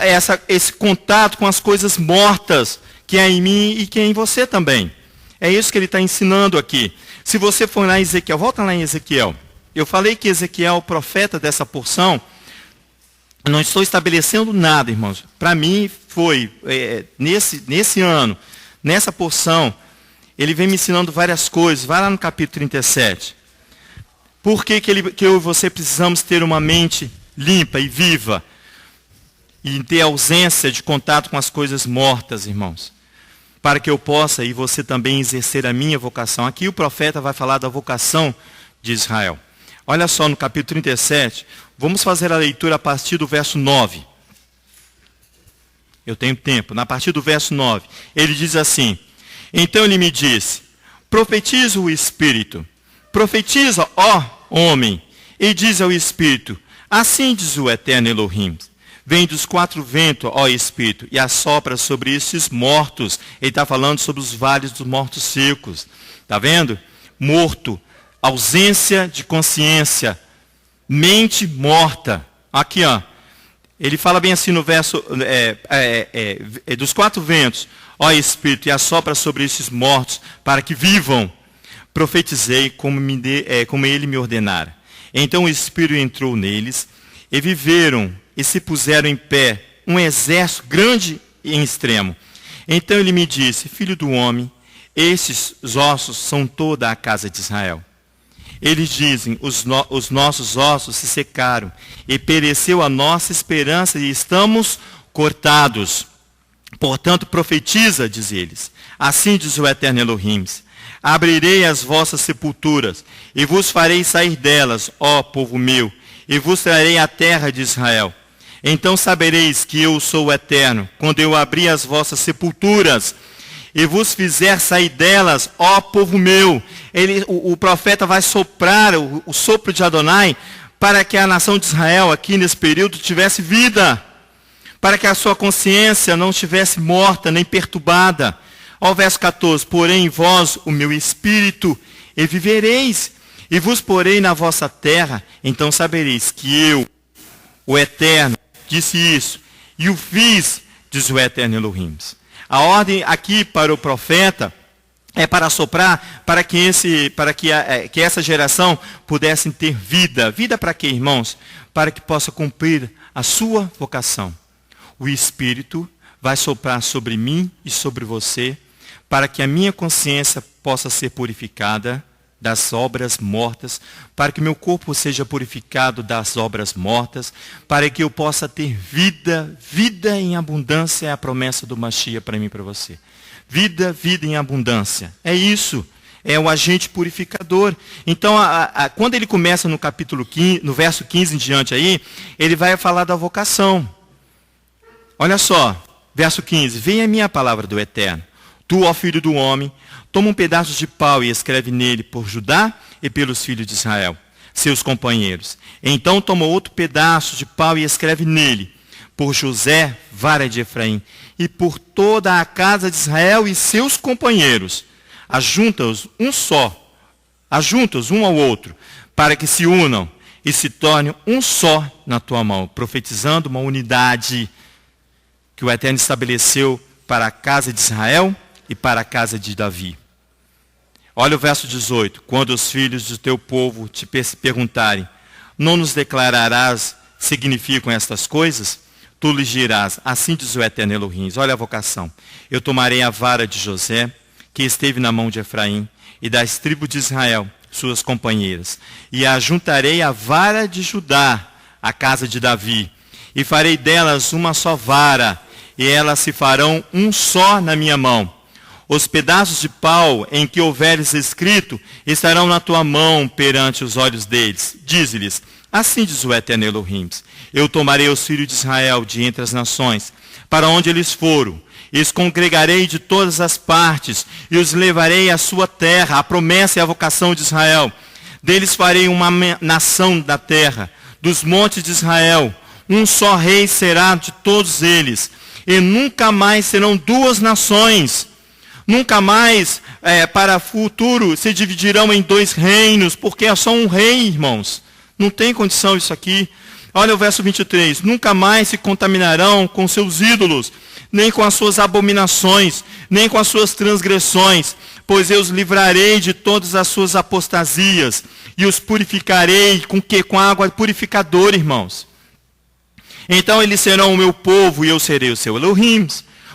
Speaker 1: esse contato com as coisas mortas que é em mim e que é em você também. É isso que ele está ensinando aqui. Se você for lá em Ezequiel, volta lá em Ezequiel. Eu falei que Ezequiel é o profeta dessa porção. Não estou estabelecendo nada, irmãos. Para mim foi, nesse ano, nessa porção, ele vem me ensinando várias coisas. Vai lá no capítulo 37. Por que eu e você precisamos ter uma mente limpa e viva? E ter ausência de contato com as coisas mortas, irmãos. Para que eu possa, e você também, exercer a minha vocação. Aqui o profeta vai falar da vocação de Israel. Olha só, no capítulo 37, vamos fazer a leitura a partir do verso 9. Eu tenho tempo. A partir do verso 9, ele diz assim: então ele me disse, profetiza o Espírito. Profetiza, ó homem, e diz ao Espírito, assim diz o eterno Elohim. Vem dos quatro ventos, ó Espírito, e assopra sobre esses mortos. Ele está falando sobre os vales dos mortos secos. Está vendo? Morto, ausência de consciência, mente morta. Aqui, ó. Ele fala bem assim no verso, dos quatro ventos, ó Espírito, e assopra sobre esses mortos, para que vivam. Profetizei como ele me ordenara. Então o Espírito entrou neles, e viveram, e se puseram em pé um exército grande e extremo. Então ele me disse, filho do homem, estes ossos são toda a casa de Israel. Eles dizem, os nossos ossos se secaram, e pereceu a nossa esperança, e estamos cortados. Portanto, profetiza, diz eles, assim diz o eterno Elohim, abrirei as vossas sepulturas, e vos farei sair delas, ó povo meu, e vos trarei a terra de Israel. Então sabereis que eu sou o Eterno, quando eu abrir as vossas sepulturas, e vos fizer sair delas, ó povo meu. O profeta vai soprar o sopro de Adonai, para que a nação de Israel, aqui nesse período, tivesse vida. Para que a sua consciência não estivesse morta, nem perturbada. Ó verso 14, porém em vós o meu espírito, e vivereis, e vos porei na vossa terra, então sabereis que eu, o Eterno, disse isso, e o fiz, diz o eterno Elohim. A ordem aqui para o profeta é para soprar, para que essa geração pudesse ter vida. Vida para quê, irmãos? Para que possa cumprir a sua vocação. O Espírito vai soprar sobre mim e sobre você, para que a minha consciência possa ser purificada das obras mortas, para que meu corpo seja purificado das obras mortas, para que eu possa ter vida, vida em abundância é a promessa do Mashiach para mim e para você. Vida, vida em abundância. É isso, é o agente purificador. Então, quando ele começa no capítulo 15, no verso 15 em diante aí, ele vai falar da vocação. Olha só, verso 15, venha a minha palavra do Eterno. Tu, ó filho do homem, toma um pedaço de pau e escreve nele por Judá e pelos filhos de Israel, seus companheiros. Então toma outro pedaço de pau e escreve nele por José, vara de Efraim, e por toda a casa de Israel e seus companheiros. Ajunta-os um ao outro, para que se unam e se tornem um só na tua mão, profetizando uma unidade que o Eterno estabeleceu para a casa de Israel e para a casa de Davi. Olha o verso 18. Quando os filhos do teu povo te perguntarem, não nos declararás significam estas coisas? Tu lhes dirás, assim diz o Eterno Elohim. Olha a vocação. Eu tomarei a vara de José, que esteve na mão de Efraim, e das tribos de Israel, suas companheiras, e ajuntarei a vara de Judá, a casa de Davi, e farei delas uma só vara, e elas se farão um só na minha mão. Os pedaços de pau em que houveres escrito estarão na tua mão perante os olhos deles. Dize-lhes, assim diz o Eterno Elohim, eu tomarei os filhos de Israel de entre as nações, para onde eles foram, e os congregarei de todas as partes, e os levarei à sua terra, a promessa e a vocação de Israel. Deles farei uma nação da terra, dos montes de Israel. Um só rei será de todos eles, e nunca mais serão duas nações. Nunca mais, para o futuro, se dividirão em dois reinos, porque é só um rei, irmãos. Não tem condição isso aqui. Olha o verso 23. Nunca mais se contaminarão com seus ídolos, nem com as suas abominações, nem com as suas transgressões, pois eu os livrarei de todas as suas apostasias, e os purificarei com quê? Com água purificadora, irmãos. Então eles serão o meu povo, e eu serei o seu Elohim.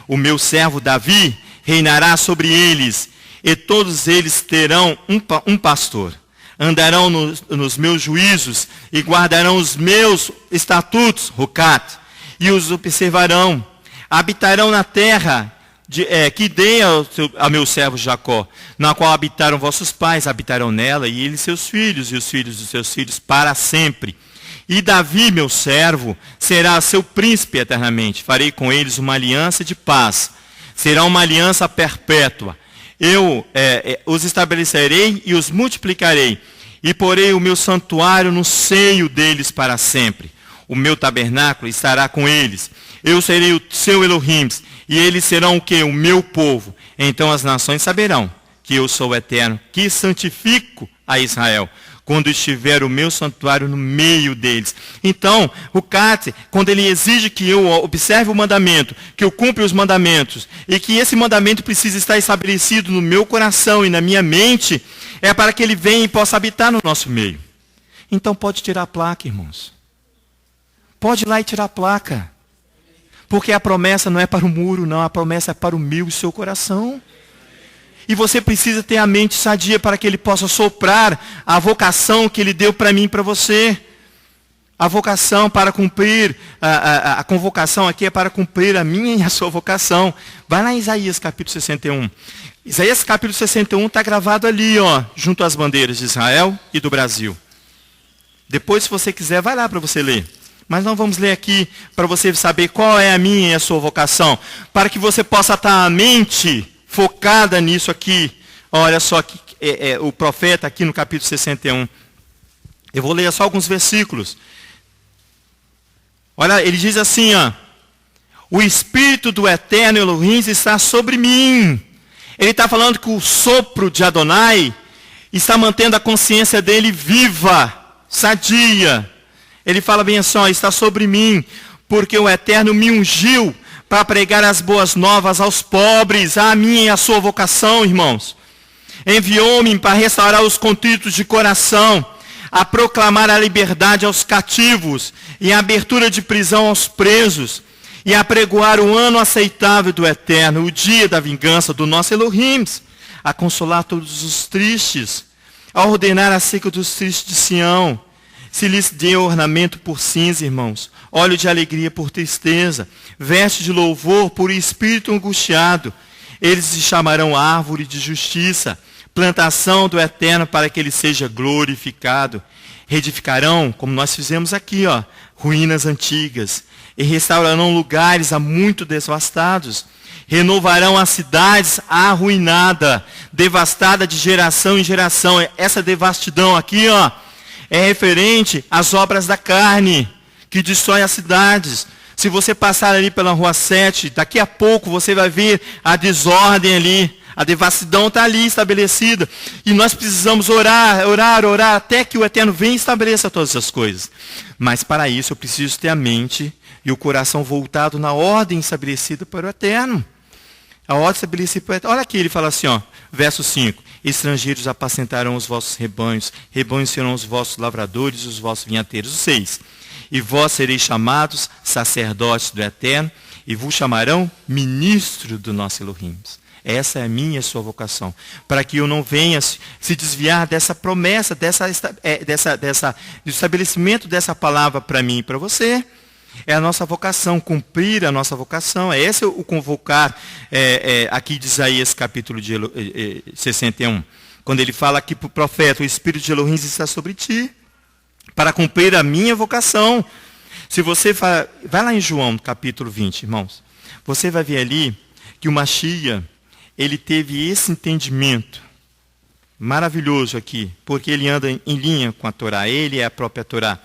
Speaker 1: O meu servo Davi reinará sobre eles, e todos eles terão um pastor. Andarão nos meus juízos, e guardarão os meus estatutos, Rucat, e os observarão. Habitarão na terra que dei a meu servo Jacó, na qual habitaram vossos pais, habitarão nela, e eles seus filhos, e os filhos dos seus filhos, para sempre. E Davi, meu servo, será seu príncipe eternamente. Farei com eles uma aliança de paz. Será uma aliança perpétua. Eu os estabelecerei e os multiplicarei. E porei o meu santuário no seio deles para sempre. O meu tabernáculo estará com eles. Eu serei o seu Elohim, e eles serão o quê? O meu povo. Então as nações saberão que eu sou o Eterno, que santifico a Israel, quando estiver o meu santuário no meio deles. Então, o Cate, quando ele exige que eu observe o mandamento, que eu cumpra os mandamentos, e que esse mandamento precisa estar estabelecido no meu coração e na minha mente, é para que ele venha e possa habitar no nosso meio. Então pode tirar a placa, irmãos. Pode ir lá e tirar a placa. Porque a promessa não é para o muro, não. A promessa é para o meu e seu coração. E você precisa ter a mente sadia para que ele possa soprar a vocação que ele deu para mim e para você. A vocação para cumprir, a convocação aqui é para cumprir a minha e a sua vocação. Vai lá em Isaías capítulo 61. Isaías capítulo 61 está gravado ali, ó, junto às bandeiras de Israel e do Brasil. Depois, se você quiser, vai lá para você ler. Mas não vamos ler aqui para você saber qual é a minha e a sua vocação. Para que você possa estar a mente focada nisso aqui. Olha só, o profeta aqui no capítulo 61. Eu vou ler só alguns versículos. Olha, ele diz assim, ó. O Espírito do Eterno Elohim está sobre mim. Ele está falando que o sopro de Adonai está mantendo a consciência dele viva, sadia. Ele fala bem assim, ó, está sobre mim, porque o Eterno me ungiu para pregar as boas novas aos pobres, a minha e a sua vocação, irmãos. Enviou-me para restaurar os contritos de coração, a proclamar a liberdade aos cativos e a abertura de prisão aos presos, e a pregoar o ano aceitável do Eterno, o dia da vingança do nosso Elohim, a consolar todos os tristes, a ordenar a seca dos tristes de Sião. Se lhes deu ornamento por cinza, irmãos, óleo de alegria por tristeza, veste de louvor por espírito angustiado. Eles se chamarão árvore de justiça, plantação do Eterno para que ele seja glorificado. Reedificarão, como nós fizemos aqui, ó, ruínas antigas, e restaurarão lugares há muito devastados, Renovarão as cidades arruinadas, devastada de geração em geração. Essa devastidão aqui, ó, é referente às obras da carne, que destrói as cidades. Se você passar ali pela Rua 7, daqui a pouco você vai ver a desordem ali. A devassidão está ali estabelecida. E nós precisamos orar, até que o Eterno venha e estabeleça todas essas coisas. Mas para isso eu preciso ter a mente e o coração voltado na ordem estabelecida para o Eterno. A ordem estabelecida para o Eterno. Olha aqui, ele fala assim, ó, verso 5. Estrangeiros apacentarão os vossos rebanhos, rebanhos serão os vossos lavradores e os vossos vinhateiros. 6. E vós sereis chamados sacerdotes do Eterno, e vos chamarão ministro do nosso Elohim. Essa é a minha e a sua vocação. Para que eu não venha se desviar dessa promessa, do estabelecimento dessa palavra para mim e para você. É a nossa vocação, cumprir a nossa vocação. É esse o convocar aqui de Isaías capítulo 61. Quando ele fala aqui para o profeta, o Espírito de Elohim está sobre ti, para cumprir a minha vocação. Se você vai lá em João capítulo 20, irmãos, você vai ver ali que o Mashiach, ele teve esse entendimento maravilhoso aqui, porque ele anda em linha com a Torá, ele é a própria Torá.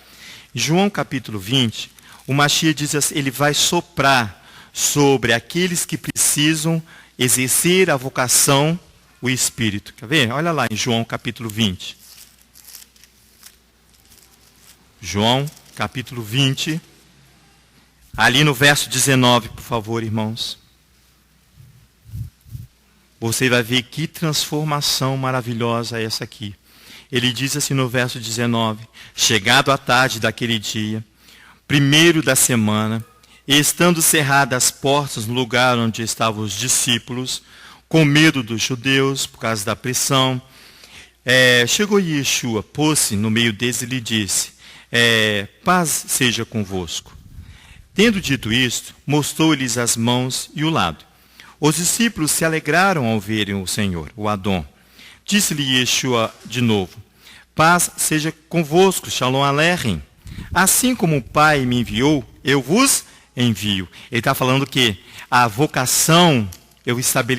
Speaker 1: João capítulo 20, o Mashiach diz assim, ele vai soprar sobre aqueles que precisam exercer a vocação, o Espírito. Quer ver? Olha lá em João capítulo 20. João capítulo 20, ali no verso 19, por favor, irmãos. Você vai ver que transformação maravilhosa é essa aqui. Ele diz assim no verso 19, chegado a tarde daquele dia, primeiro da semana, e estando cerradas as portas no lugar onde estavam os discípulos, com medo dos judeus, por causa da pressão, chegou Yeshua, pôs-se no meio deles e lhe disse, paz seja convosco. Tendo dito isto, mostrou-lhes as mãos e o lado. Os discípulos se alegraram ao verem o Senhor, o Adão. Disse-lhe Yeshua de novo, paz seja convosco, Shalom Aleichem. Assim como o Pai me enviou, eu vos envio. Ele está falando que a vocação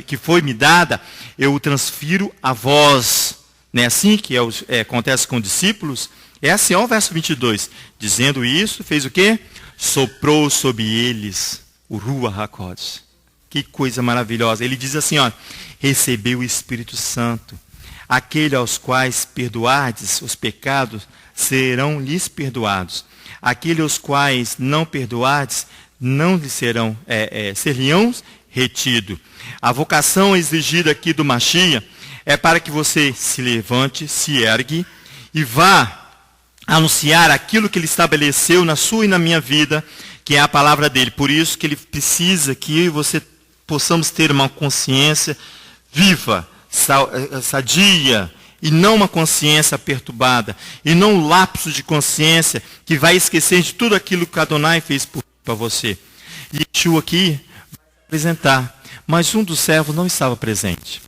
Speaker 1: que foi me dada, eu o transfiro a vós. Não é assim que acontece com os discípulos? É assim, ó, o verso 22. Dizendo isso, fez o quê? Soprou sobre eles o Ruach HaKodesh. Que coisa maravilhosa. Ele diz assim, ó, recebeu o Espírito Santo. Aquele aos quais perdoardes os pecados, serão lhes perdoados. Aquele aos quais não perdoardes, não lhes seriam retidos. A vocação exigida aqui do Mashiach é para que você se levante, se ergue e vá anunciar aquilo que ele estabeleceu na sua e na minha vida, que é a palavra dele. Por isso que ele precisa que eu e você possamos ter uma consciência viva, sadia, e não uma consciência perturbada, e não um lapso de consciência que vai esquecer de tudo aquilo que Adonai fez para você. E Yeshua aqui vai apresentar, mas um dos servos não estava presente,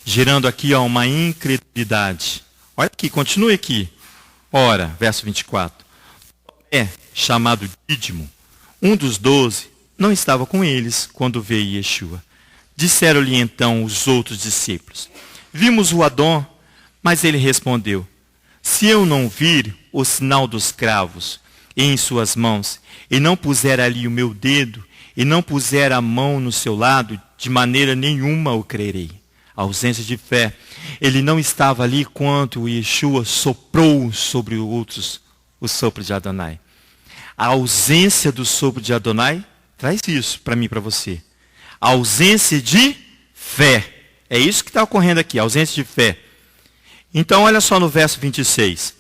Speaker 1: gerando aqui uma incredulidade. Olha aqui, continue aqui. Ora, verso 24. Chamado Dídimo, um dos 12, não estava com eles quando veio Yeshua. Disseram-lhe então os outros discípulos, vimos o Adão, mas ele respondeu, se eu não vir o sinal dos cravos em suas mãos, e não puser ali o meu dedo, e não puser a mão no seu lado, de maneira nenhuma o crerei. A ausência de fé. Ele não estava ali quando o Yeshua soprou sobre outros o sopro de Adonai. A ausência do sopro de Adonai traz isso para mim e para você. A ausência de fé. É isso que está ocorrendo aqui, a ausência de fé. Então, olha só no verso 26.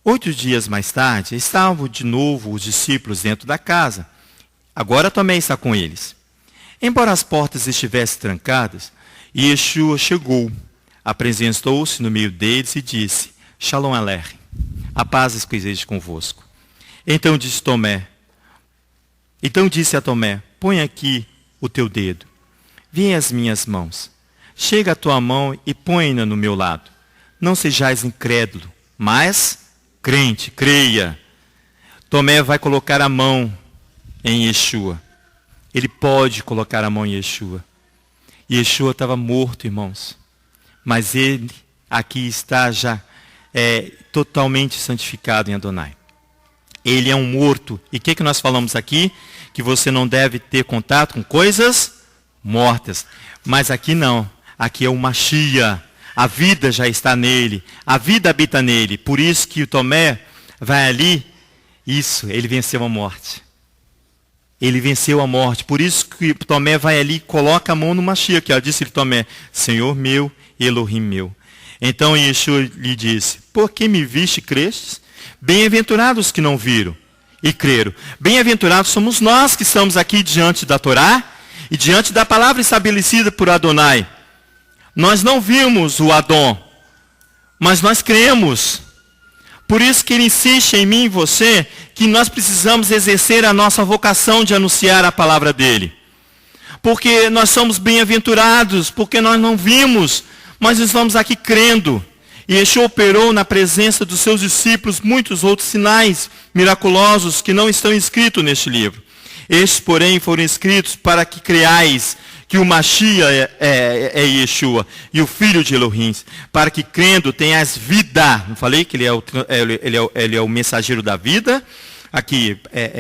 Speaker 1: 8 dias mais tarde, estavam de novo os discípulos dentro da casa. Agora também está com eles. Embora as portas estivessem trancadas, Yeshua chegou, apresentou-se no meio deles e disse, Shalom Aleichem, a paz esteja convosco. Então disse a Tomé, põe aqui o teu dedo, vê as minhas mãos, chega a tua mão e põe-na no meu lado. Não sejais incrédulo, mas crente, creia. Tomé vai colocar a mão em Yeshua. ele pode colocar a mão em Yeshua. Yeshua estava morto, irmãos. Mas ele aqui está já totalmente santificado em Adonai. Ele é um morto. E o que nós falamos aqui? Que você não deve ter contato com coisas mortas. Mas aqui não. Aqui é o Mashiach. A vida já está nele. A vida habita nele. Por isso que o Tomé vai ali. Isso, ele venceu a morte. Ele venceu a morte. Por isso que Tomé vai ali e coloca a mão no Mashiach. Que disse-lhe Tomé, Senhor meu, Elohim meu. Então Yeshua lhe disse, por que me viste e crestes? Bem-aventurados que não viram e creram. Bem-aventurados somos nós que estamos aqui diante da Torá e diante da palavra estabelecida por Adonai. Nós não vimos o Adon, mas nós cremos. Por isso que ele insiste em mim e em você, que nós precisamos exercer a nossa vocação de anunciar a palavra dele. Porque nós somos bem-aventurados, porque nós não vimos, mas estamos aqui crendo. E Yeshua operou na presença dos seus discípulos muitos outros sinais miraculosos que não estão escritos neste livro. Estes, porém, foram escritos para que creais que o Mashiach é Yeshua e o Filho de Elohim, para que crendo tenhas vida. Não falei que ele é o mensageiro da vida? Aqui,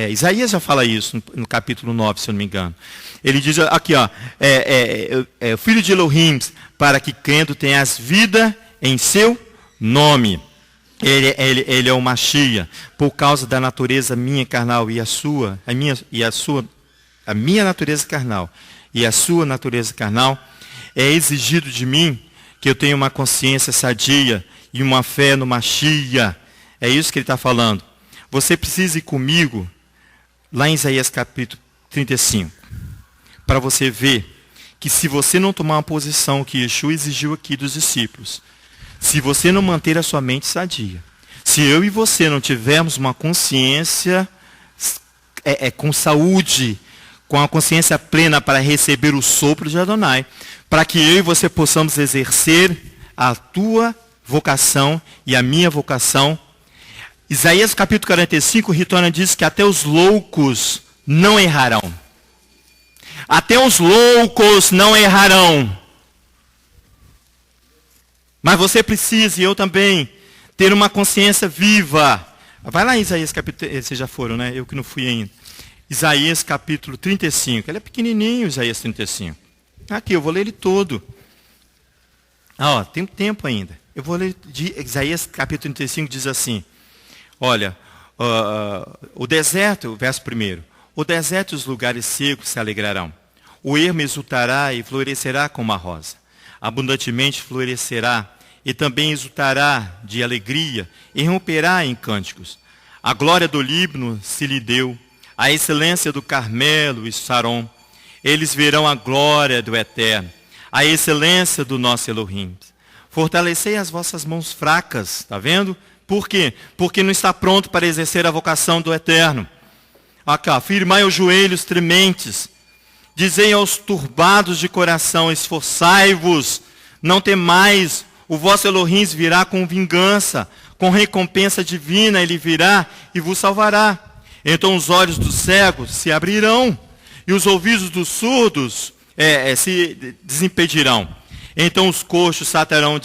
Speaker 1: Isaías já fala isso no capítulo 9, se eu não me engano. Ele diz aqui, o Filho de Elohim, para que crendo tenhas vida em seu nome. Ele é o Mashiach, por causa da natureza minha carnal e a minha natureza carnal e a sua natureza carnal, é exigido de mim que eu tenha uma consciência sadia e uma fé no Mashiach. É isso que ele está falando. Você precisa ir comigo lá em Isaías capítulo 35, para você ver que se você não tomar uma posição que Yeshua exigiu aqui dos discípulos, se você não manter a sua mente sadia, se eu e você não tivermos uma consciência com saúde, com a consciência plena para receber o sopro de Adonai, para que eu e você possamos exercer a tua vocação e a minha vocação. Isaías capítulo 45, Ritona diz que até os loucos não errarão. Até os loucos não errarão. Mas você precisa, e eu também, ter uma consciência viva. Vai lá em Isaías capítulo... Vocês já foram, né? Eu que não fui ainda. Isaías capítulo 35. Ele é pequenininho, Isaías 35. Aqui, eu vou ler ele todo. Tem tempo ainda. Eu vou ler Isaías capítulo 35, diz assim. Olha, o deserto, verso 1. O deserto e os lugares secos se alegrarão. O ermo exultará e florescerá como a rosa. Abundantemente florescerá e também exultará de alegria e romperá em cânticos. A glória do Líbano se lhe deu, a excelência do Carmelo e Saron. Eles verão a glória do Eterno, a excelência do nosso Elohim. Fortalecei as vossas mãos fracas, está vendo? Por quê? Porque não está pronto para exercer a vocação do Eterno. Firmai os joelhos trementes. Dizei aos turbados de coração, esforçai-vos, não temais, o vosso Elohim virá com vingança, com recompensa divina ele virá e vos salvará. Então os olhos dos cegos se abrirão e os ouvidos dos surdos se desimpedirão. Então os coxos saltarão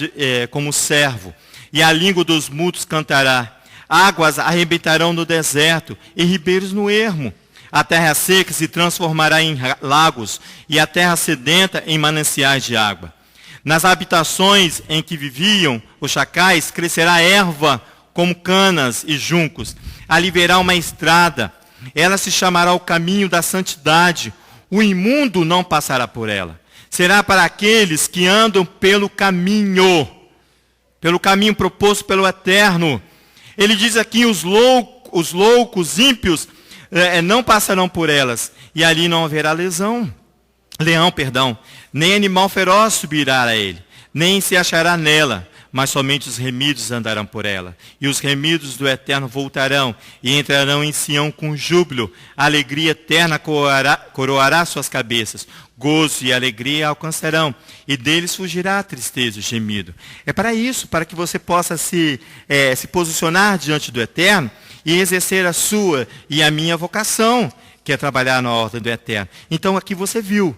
Speaker 1: como servo e a língua dos mudos cantará. Águas arrebentarão no deserto e ribeiros no ermo. A terra seca se transformará em lagos e a terra sedenta em mananciais de água. Nas habitações em que viviam os chacais crescerá erva como canas e juncos. Ali verá uma estrada. Ela se chamará o caminho da santidade. O imundo não passará por ela. Será para aqueles que andam pelo caminho proposto pelo Eterno. Ele diz aqui, os loucos, ímpios, não passarão por elas, e ali não haverá leão, nem animal feroz subirá a ele, nem se achará nela, mas somente os remidos andarão por ela. E os remidos do Eterno voltarão, e entrarão em Sião com júbilo, a alegria eterna coroará suas cabeças, gozo e alegria alcançarão, e deles fugirá a tristeza e o gemido. É para isso, para que você possa se posicionar diante do Eterno, e exercer a sua e a minha vocação. quer trabalhar na ordem do Eterno. Então aqui você viu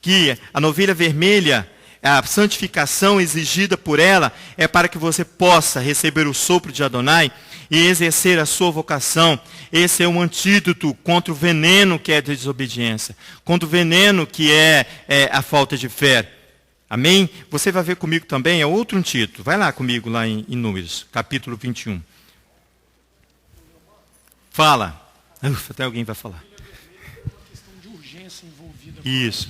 Speaker 1: que a novilha vermelha, a santificação exigida por ela é para que você possa receber o sopro de Adonai e exercer a sua vocação. Esse é um antídoto contra o veneno que é a desobediência, contra o veneno que é a falta de fé. Amém? Você vai ver comigo também, é outro antídoto. Vai lá comigo, lá em Números, capítulo 21. Fala. Até alguém vai falar.
Speaker 2: Questão de urgência envolvida.
Speaker 1: Isso.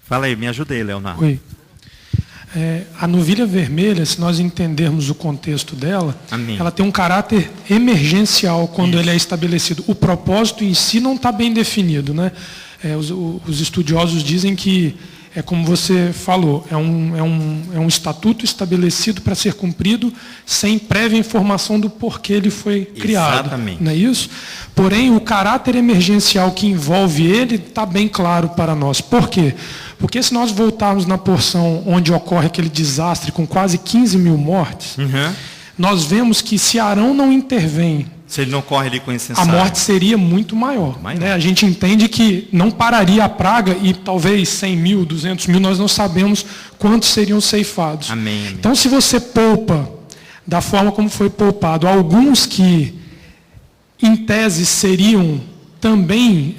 Speaker 1: Fala aí, me ajuda aí, Leonardo.
Speaker 2: Oi. A novilha vermelha, se nós entendermos o contexto dela,
Speaker 1: Amém.
Speaker 2: Ela tem um caráter emergencial quando ele é estabelecido. O propósito em si não está bem definido, né? Os estudiosos dizem que, como você falou, é um estatuto estabelecido para ser cumprido sem prévia informação do porquê ele foi criado.
Speaker 1: Exatamente.
Speaker 2: Não é isso? Porém, o caráter emergencial que envolve ele está bem claro para nós. Por quê? Porque se nós voltarmos na porção onde ocorre aquele desastre com quase 15 mil mortes, nós vemos que se Arão não intervém,
Speaker 1: se ele não corre ali com
Speaker 2: a
Speaker 1: incensário,
Speaker 2: morte seria muito maior. Né? A gente entende que não pararia a praga e talvez 100 mil, 200 mil, nós não sabemos quantos seriam ceifados.
Speaker 1: Amém.
Speaker 2: Então, se você poupa da forma como foi poupado alguns que, em tese, seriam também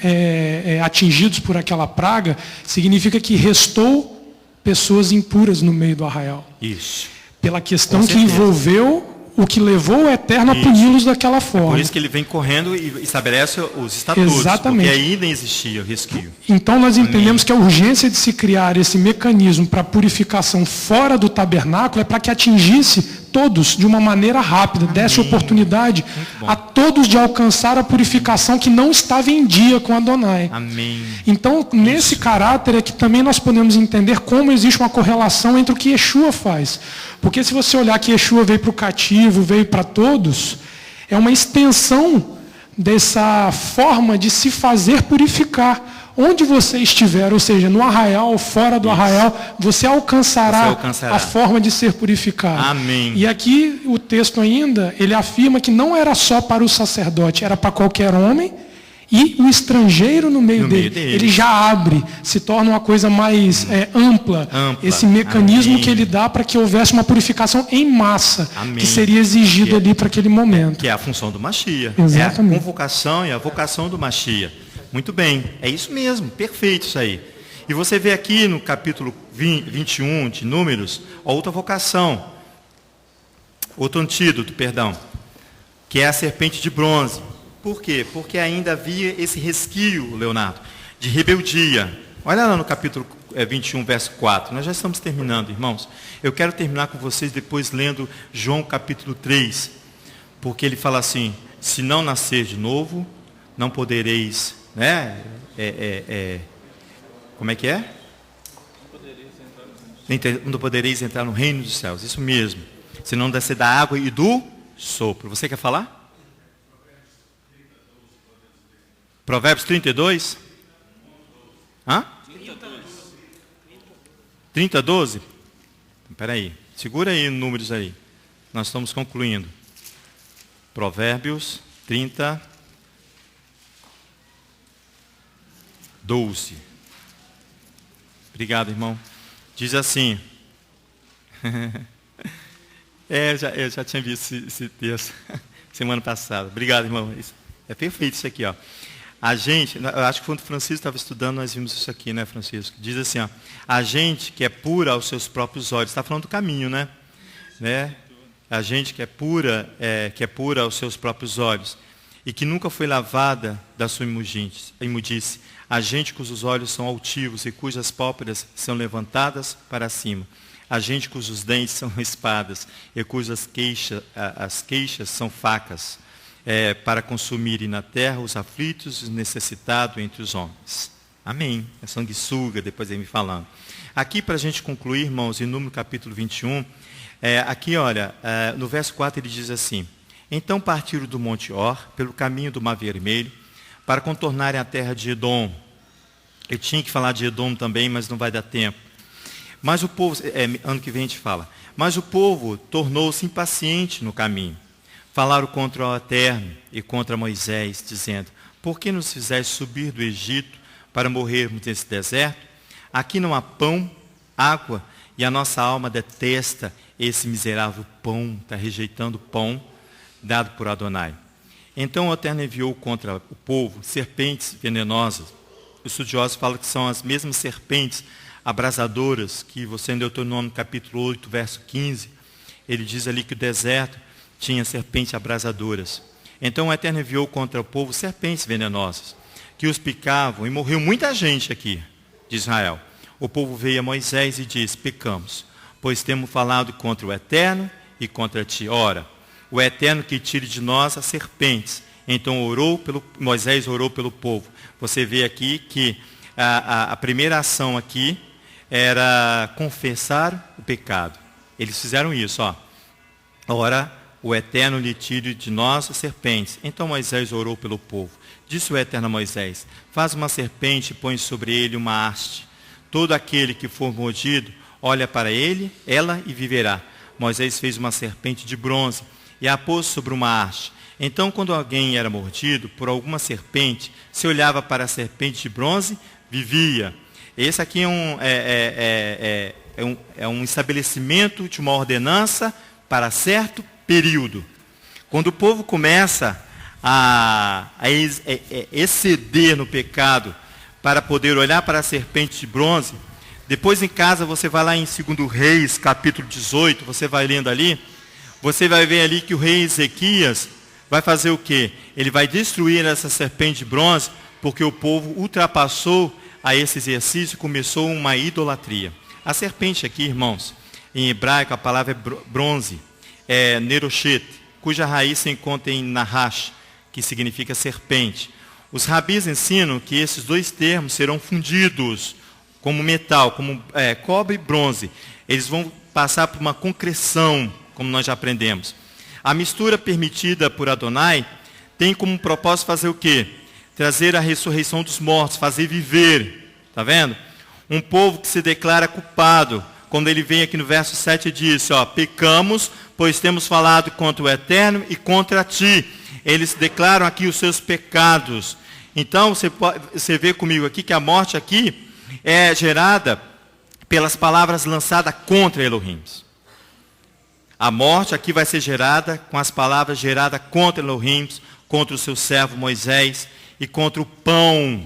Speaker 2: atingidos por aquela praga, significa que restou pessoas impuras no meio do arraial.
Speaker 1: Isso.
Speaker 2: Pela questão que envolveu o que levou o Eterno a puni-los daquela forma.
Speaker 1: Por isso que ele vem correndo e estabelece os estatutos.
Speaker 2: Exatamente.
Speaker 1: Porque ainda existia o resquício.
Speaker 2: Então nós entendemos que a urgência de se criar esse mecanismo para purificação fora do tabernáculo é para que atingisse todos de uma maneira rápida, desse oportunidade a todos de alcançar a purificação que não estava em dia com Adonai.
Speaker 1: Amém.
Speaker 2: Então, nesse caráter é que também nós podemos entender como existe uma correlação entre o que Yeshua faz. Porque se você olhar que Yeshua veio para o cativo, veio para todos, é uma extensão dessa forma de se fazer purificar. Onde você estiver, ou seja, no arraial, fora do arraial, você alcançará a forma de ser purificado.
Speaker 1: Amém.
Speaker 2: E aqui o texto ainda, ele afirma que não era só para o sacerdote, era para qualquer homem e o estrangeiro no meio dele. Ele já abre, se torna uma coisa mais ampla, esse mecanismo que ele dá para que houvesse uma purificação em massa, que seria exigida ali para aquele momento.
Speaker 1: Que é a função do Mashiach.
Speaker 2: Exatamente.
Speaker 1: É a convocação e a vocação do Mashiach. Muito bem, é isso mesmo, perfeito isso aí. E você vê aqui no capítulo 21 de Números, outra vocação, outro antídoto, perdão, que é a serpente de bronze. Por quê? Porque ainda havia esse resquício, Leonardo, de rebeldia. Olha lá no capítulo 21, verso 4. Nós já estamos terminando, irmãos. Eu quero terminar com vocês depois lendo João capítulo 3, porque ele fala assim, se não nascer de novo, não podereis... Como é que é? Não podereis entrar no reino dos céus. Isso mesmo. Se não descer da água e do sopro. Você quer falar? Provérbios 32? Hã? 30, 12? Espera aí. Segura aí números aí. Nós estamos concluindo. Provérbios 30, 12. Obrigado, irmão. Diz assim. Eu já tinha visto esse texto semana passada. Obrigado, irmão. É perfeito isso aqui, ó. A gente, eu acho que quando o Francisco estava estudando, nós vimos isso aqui, né, Francisco? Diz assim, ó. A gente que é pura aos seus próprios olhos. Está falando do caminho, né? A gente que é pura aos seus próprios olhos. E que nunca foi lavada da sua imundice. A gente cujos olhos são altivos e cujas pálpebras são levantadas para cima. A gente cujos dentes são espadas e cujas queixas são facas, para consumirem na terra os aflitos e os necessitados entre os homens. Amém. É sanguessuga, depois ele me falando. Aqui, para a gente concluir, irmãos, em Número capítulo 21, aqui, olha, no verso 4 ele diz assim, então partiram do Monte Or, pelo caminho do Mar Vermelho, para contornarem a terra de Edom. Eu tinha que falar de Edom também, mas não vai dar tempo. Mas o povo, ano que vem a gente fala, mas o povo tornou-se impaciente no caminho. Falaram contra o Eterno e contra Moisés, dizendo, por que nos fizeste subir do Egito para morrermos nesse deserto? Aqui não há pão, água, e a nossa alma detesta esse miserável pão, está rejeitando o pão dado por Adonai. Então o Eterno enviou contra o povo serpentes venenosas. Os estudiosos falam que são as mesmas serpentes abrasadoras que você em Deuteronômio capítulo 8, verso 15, ele diz ali que o deserto tinha serpentes abrasadoras. Então o Eterno enviou contra o povo serpentes venenosas, que os picavam, e morreu muita gente aqui de Israel. O povo veio a Moisés e disse: pecamos, pois temos falado contra o Eterno e contra ti. Ora, o Eterno que tire de nós as serpentes. Então Moisés orou pelo povo. Você vê aqui que a primeira ação aqui era confessar o pecado. Eles fizeram isso, ó. Ora, o Eterno lhe tire de nós as serpentes. Então Moisés orou pelo povo. Disse o Eterno a Moisés: faz uma serpente e põe sobre ele uma haste. Todo aquele que for mordido, olha para ela e viverá. Moisés fez uma serpente de bronze e a pôs sobre uma haste. Então, quando alguém era mordido por alguma serpente, se olhava para a serpente de bronze, vivia. Esse aqui é um estabelecimento de uma ordenança para certo período. Quando o povo começa a exceder no pecado para poder olhar para a serpente de bronze, depois em casa você vai lá em 2 Reis, capítulo 18, você vai lendo ali, você vai ver ali que o rei Ezequias vai fazer o quê? Ele vai destruir essa serpente de bronze, porque o povo ultrapassou a esse exercício e começou uma idolatria. A serpente aqui, irmãos, em hebraico a palavra é bronze, é neroshet, cuja raiz se encontra em nahash, que significa serpente. Os rabis ensinam que esses dois termos serão fundidos como metal, como cobre e bronze. Eles vão passar por uma concreção, como nós já aprendemos. A mistura permitida por Adonai tem como propósito fazer o quê? Trazer a ressurreição dos mortos, fazer viver. Está vendo? Um povo que se declara culpado. Quando ele vem aqui no verso 7 e diz, pecamos, pois temos falado contra o Eterno e contra ti. Eles declaram aqui os seus pecados. Então, você vê comigo aqui que a morte aqui é gerada pelas palavras lançadas contra Elohim. A morte aqui vai ser gerada com as palavras geradas contra Elohim, contra o seu servo Moisés e contra o pão.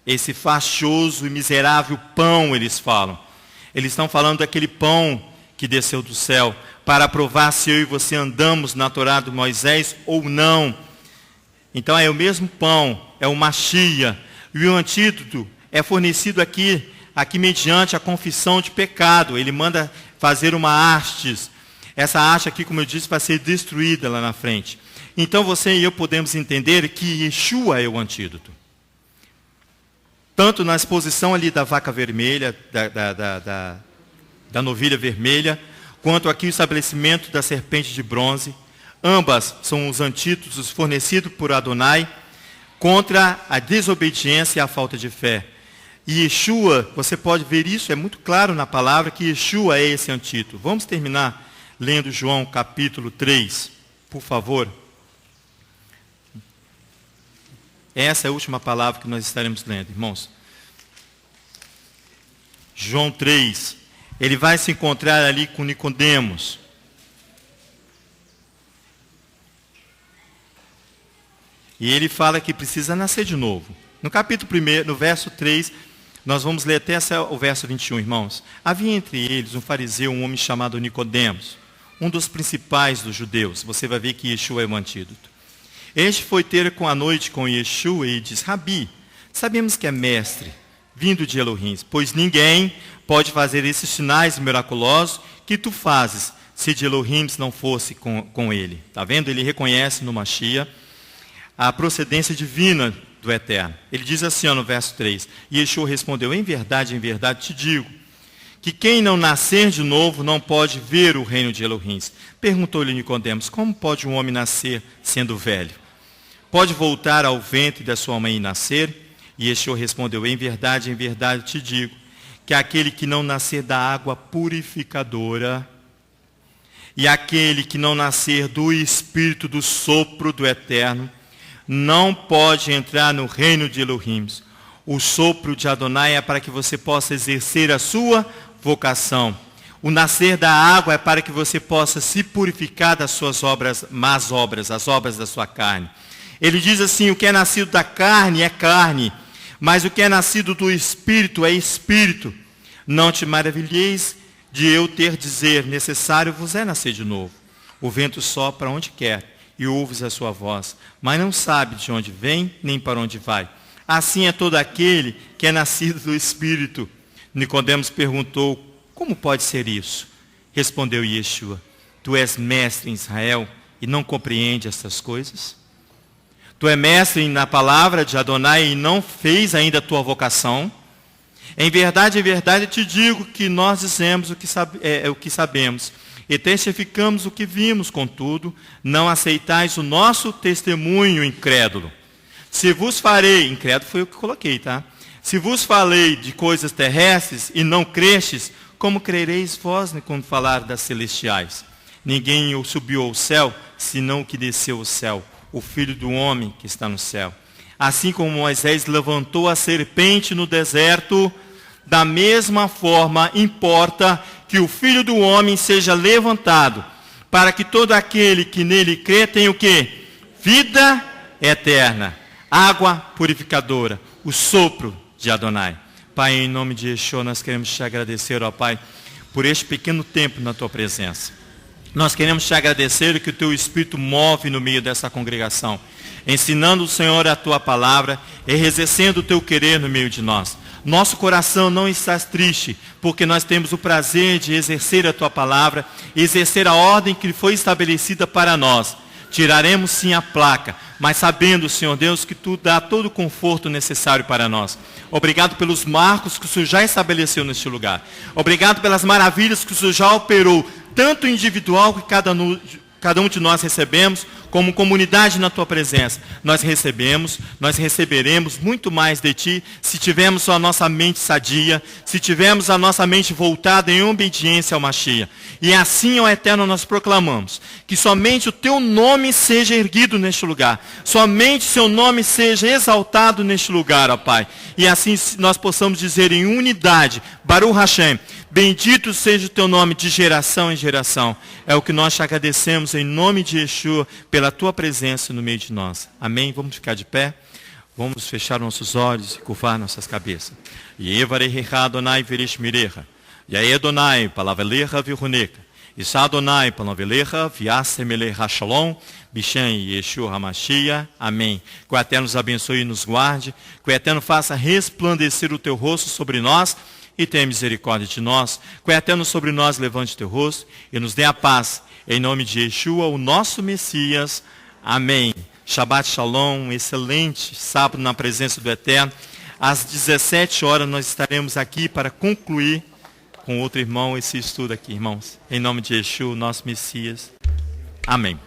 Speaker 1: Esse fachoso e miserável pão, eles falam. Eles estão falando daquele pão que desceu do céu, para provar se eu e você andamos na Torá de Moisés ou não. Então é o mesmo pão, é o Machia. E o antídoto é fornecido aqui mediante a confissão de pecado. Ele manda fazer uma hastes. Essa haste aqui, como eu disse, vai ser destruída lá na frente. Então você e eu podemos entender que Yeshua é o antídoto. Tanto na exposição ali da vaca vermelha, da novilha vermelha, quanto aqui o estabelecimento da serpente de bronze. Ambas são os antídotos fornecidos por Adonai contra a desobediência e a falta de fé. E Yeshua, você pode ver isso, é muito claro na palavra que Yeshua é esse antídoto. Vamos terminar lendo João capítulo 3, por favor. Essa é a última palavra que nós estaremos lendo, irmãos. João 3, ele vai se encontrar ali com Nicodemos. E ele fala que precisa nascer de novo. No capítulo 1, no verso 3, nós vamos ler até o verso 21, irmãos. Havia entre eles um fariseu, um homem chamado Nicodemos, um dos principais dos judeus. Você vai ver que Yeshua é o antídoto. Este foi ter com a noite com Yeshua e diz: Rabi, sabemos que é mestre, vindo de Elohim, pois ninguém pode fazer esses sinais miraculosos que tu fazes, se de Elohim não fosse com ele. Está vendo? Ele reconhece no Machia a procedência divina do Eterno. Ele diz assim no verso 3, e Yeshua respondeu: em verdade te digo, que quem não nascer de novo não pode ver o reino de Elohim. Perguntou-lhe Nicodemos: como pode um homem nascer sendo velho? Pode voltar ao ventre da sua mãe e nascer? E Yeshua respondeu: em verdade te digo, que aquele que não nascer da água purificadora, e aquele que não nascer do Espírito do sopro do Eterno, não pode entrar no reino de Elohim. O sopro de Adonai é para que você possa exercer a sua vocação. O nascer da água é para que você possa se purificar das suas obras, más obras, as obras da sua carne. Ele diz assim: o que é nascido da carne é carne, mas o que é nascido do Espírito é Espírito. Não te maravilheis de eu ter dizer, necessário vos é nascer de novo. O vento sopra onde quer, e ouves a sua voz, mas não sabe de onde vem, nem para onde vai. Assim é todo aquele que é nascido do Espírito. Nicodemos perguntou: como pode ser isso? Respondeu Yeshua: tu és mestre em Israel e não compreende estas coisas? Tu és mestre na palavra de Adonai e não fez ainda a tua vocação? Em verdade, te digo que nós dizemos o que sabemos e testificamos o que vimos, contudo, não aceitais o nosso testemunho incrédulo. Se vos farei, incrédulo foi o que coloquei, tá? Se vos falei de coisas terrestres e não crestes, como crereis vós quando falar das celestiais? Ninguém subiu ao céu, senão o que desceu ao céu, o Filho do homem que está no céu. Assim como Moisés levantou a serpente no deserto, da mesma forma importa que o Filho do homem seja levantado, para que todo aquele que nele crê tenha o quê? Vida eterna, água purificadora, o sopro de Adonai. Pai, em nome de Yeshua, nós queremos te agradecer, ó Pai, por este pequeno tempo na tua presença. Nós queremos te agradecer que o teu Espírito move no meio dessa congregação, ensinando o Senhor a tua palavra e exercendo o teu querer no meio de nós. Nosso coração não está triste, porque nós temos o prazer de exercer a tua palavra, exercer a ordem que foi estabelecida para nós. Tiraremos sim a placa, mas sabendo, Senhor Deus, que tu dá todo o conforto necessário para nós. Obrigado pelos marcos que o Senhor já estabeleceu neste lugar. Obrigado pelas maravilhas que o Senhor já operou, tanto individual que cada um de nós recebemos, como comunidade na tua presença. Nós receberemos muito mais de ti, se tivermos a nossa mente sadia, se tivermos a nossa mente voltada em obediência ao Mashiach. E assim, ó Eterno, nós proclamamos que somente o teu nome seja erguido neste lugar, somente seu nome seja exaltado neste lugar, ó Pai. E assim nós possamos dizer em unidade: Baruch Hashem, bendito seja o teu nome de geração em geração. É o que nós te agradecemos em nome de Yeshua, pela tua presença no meio de nós. Amém? Vamos ficar de pé. Vamos fechar nossos olhos e curvar nossas cabeças. Yevarecha Adonai verishmirecha. Yae Adonai palavelecha viruneka. Isa Adonai palavelecha viasemelecha shalom. Bishan Yeshua HaMashiach. Amém. Que o Eterno nos abençoe e nos guarde. Que o Eterno faça resplandecer o teu rosto sobre nós e tenha misericórdia de nós. Que o Eterno sobre nós levante o teu rosto e nos dê a paz. Em nome de Yeshua, o nosso Messias. Amém. Shabbat Shalom, um excelente sábado na presença do Eterno. Às 17 horas nós estaremos aqui para concluir com outro irmão esse estudo aqui, irmãos. Em nome de Yeshua, o nosso Messias. Amém.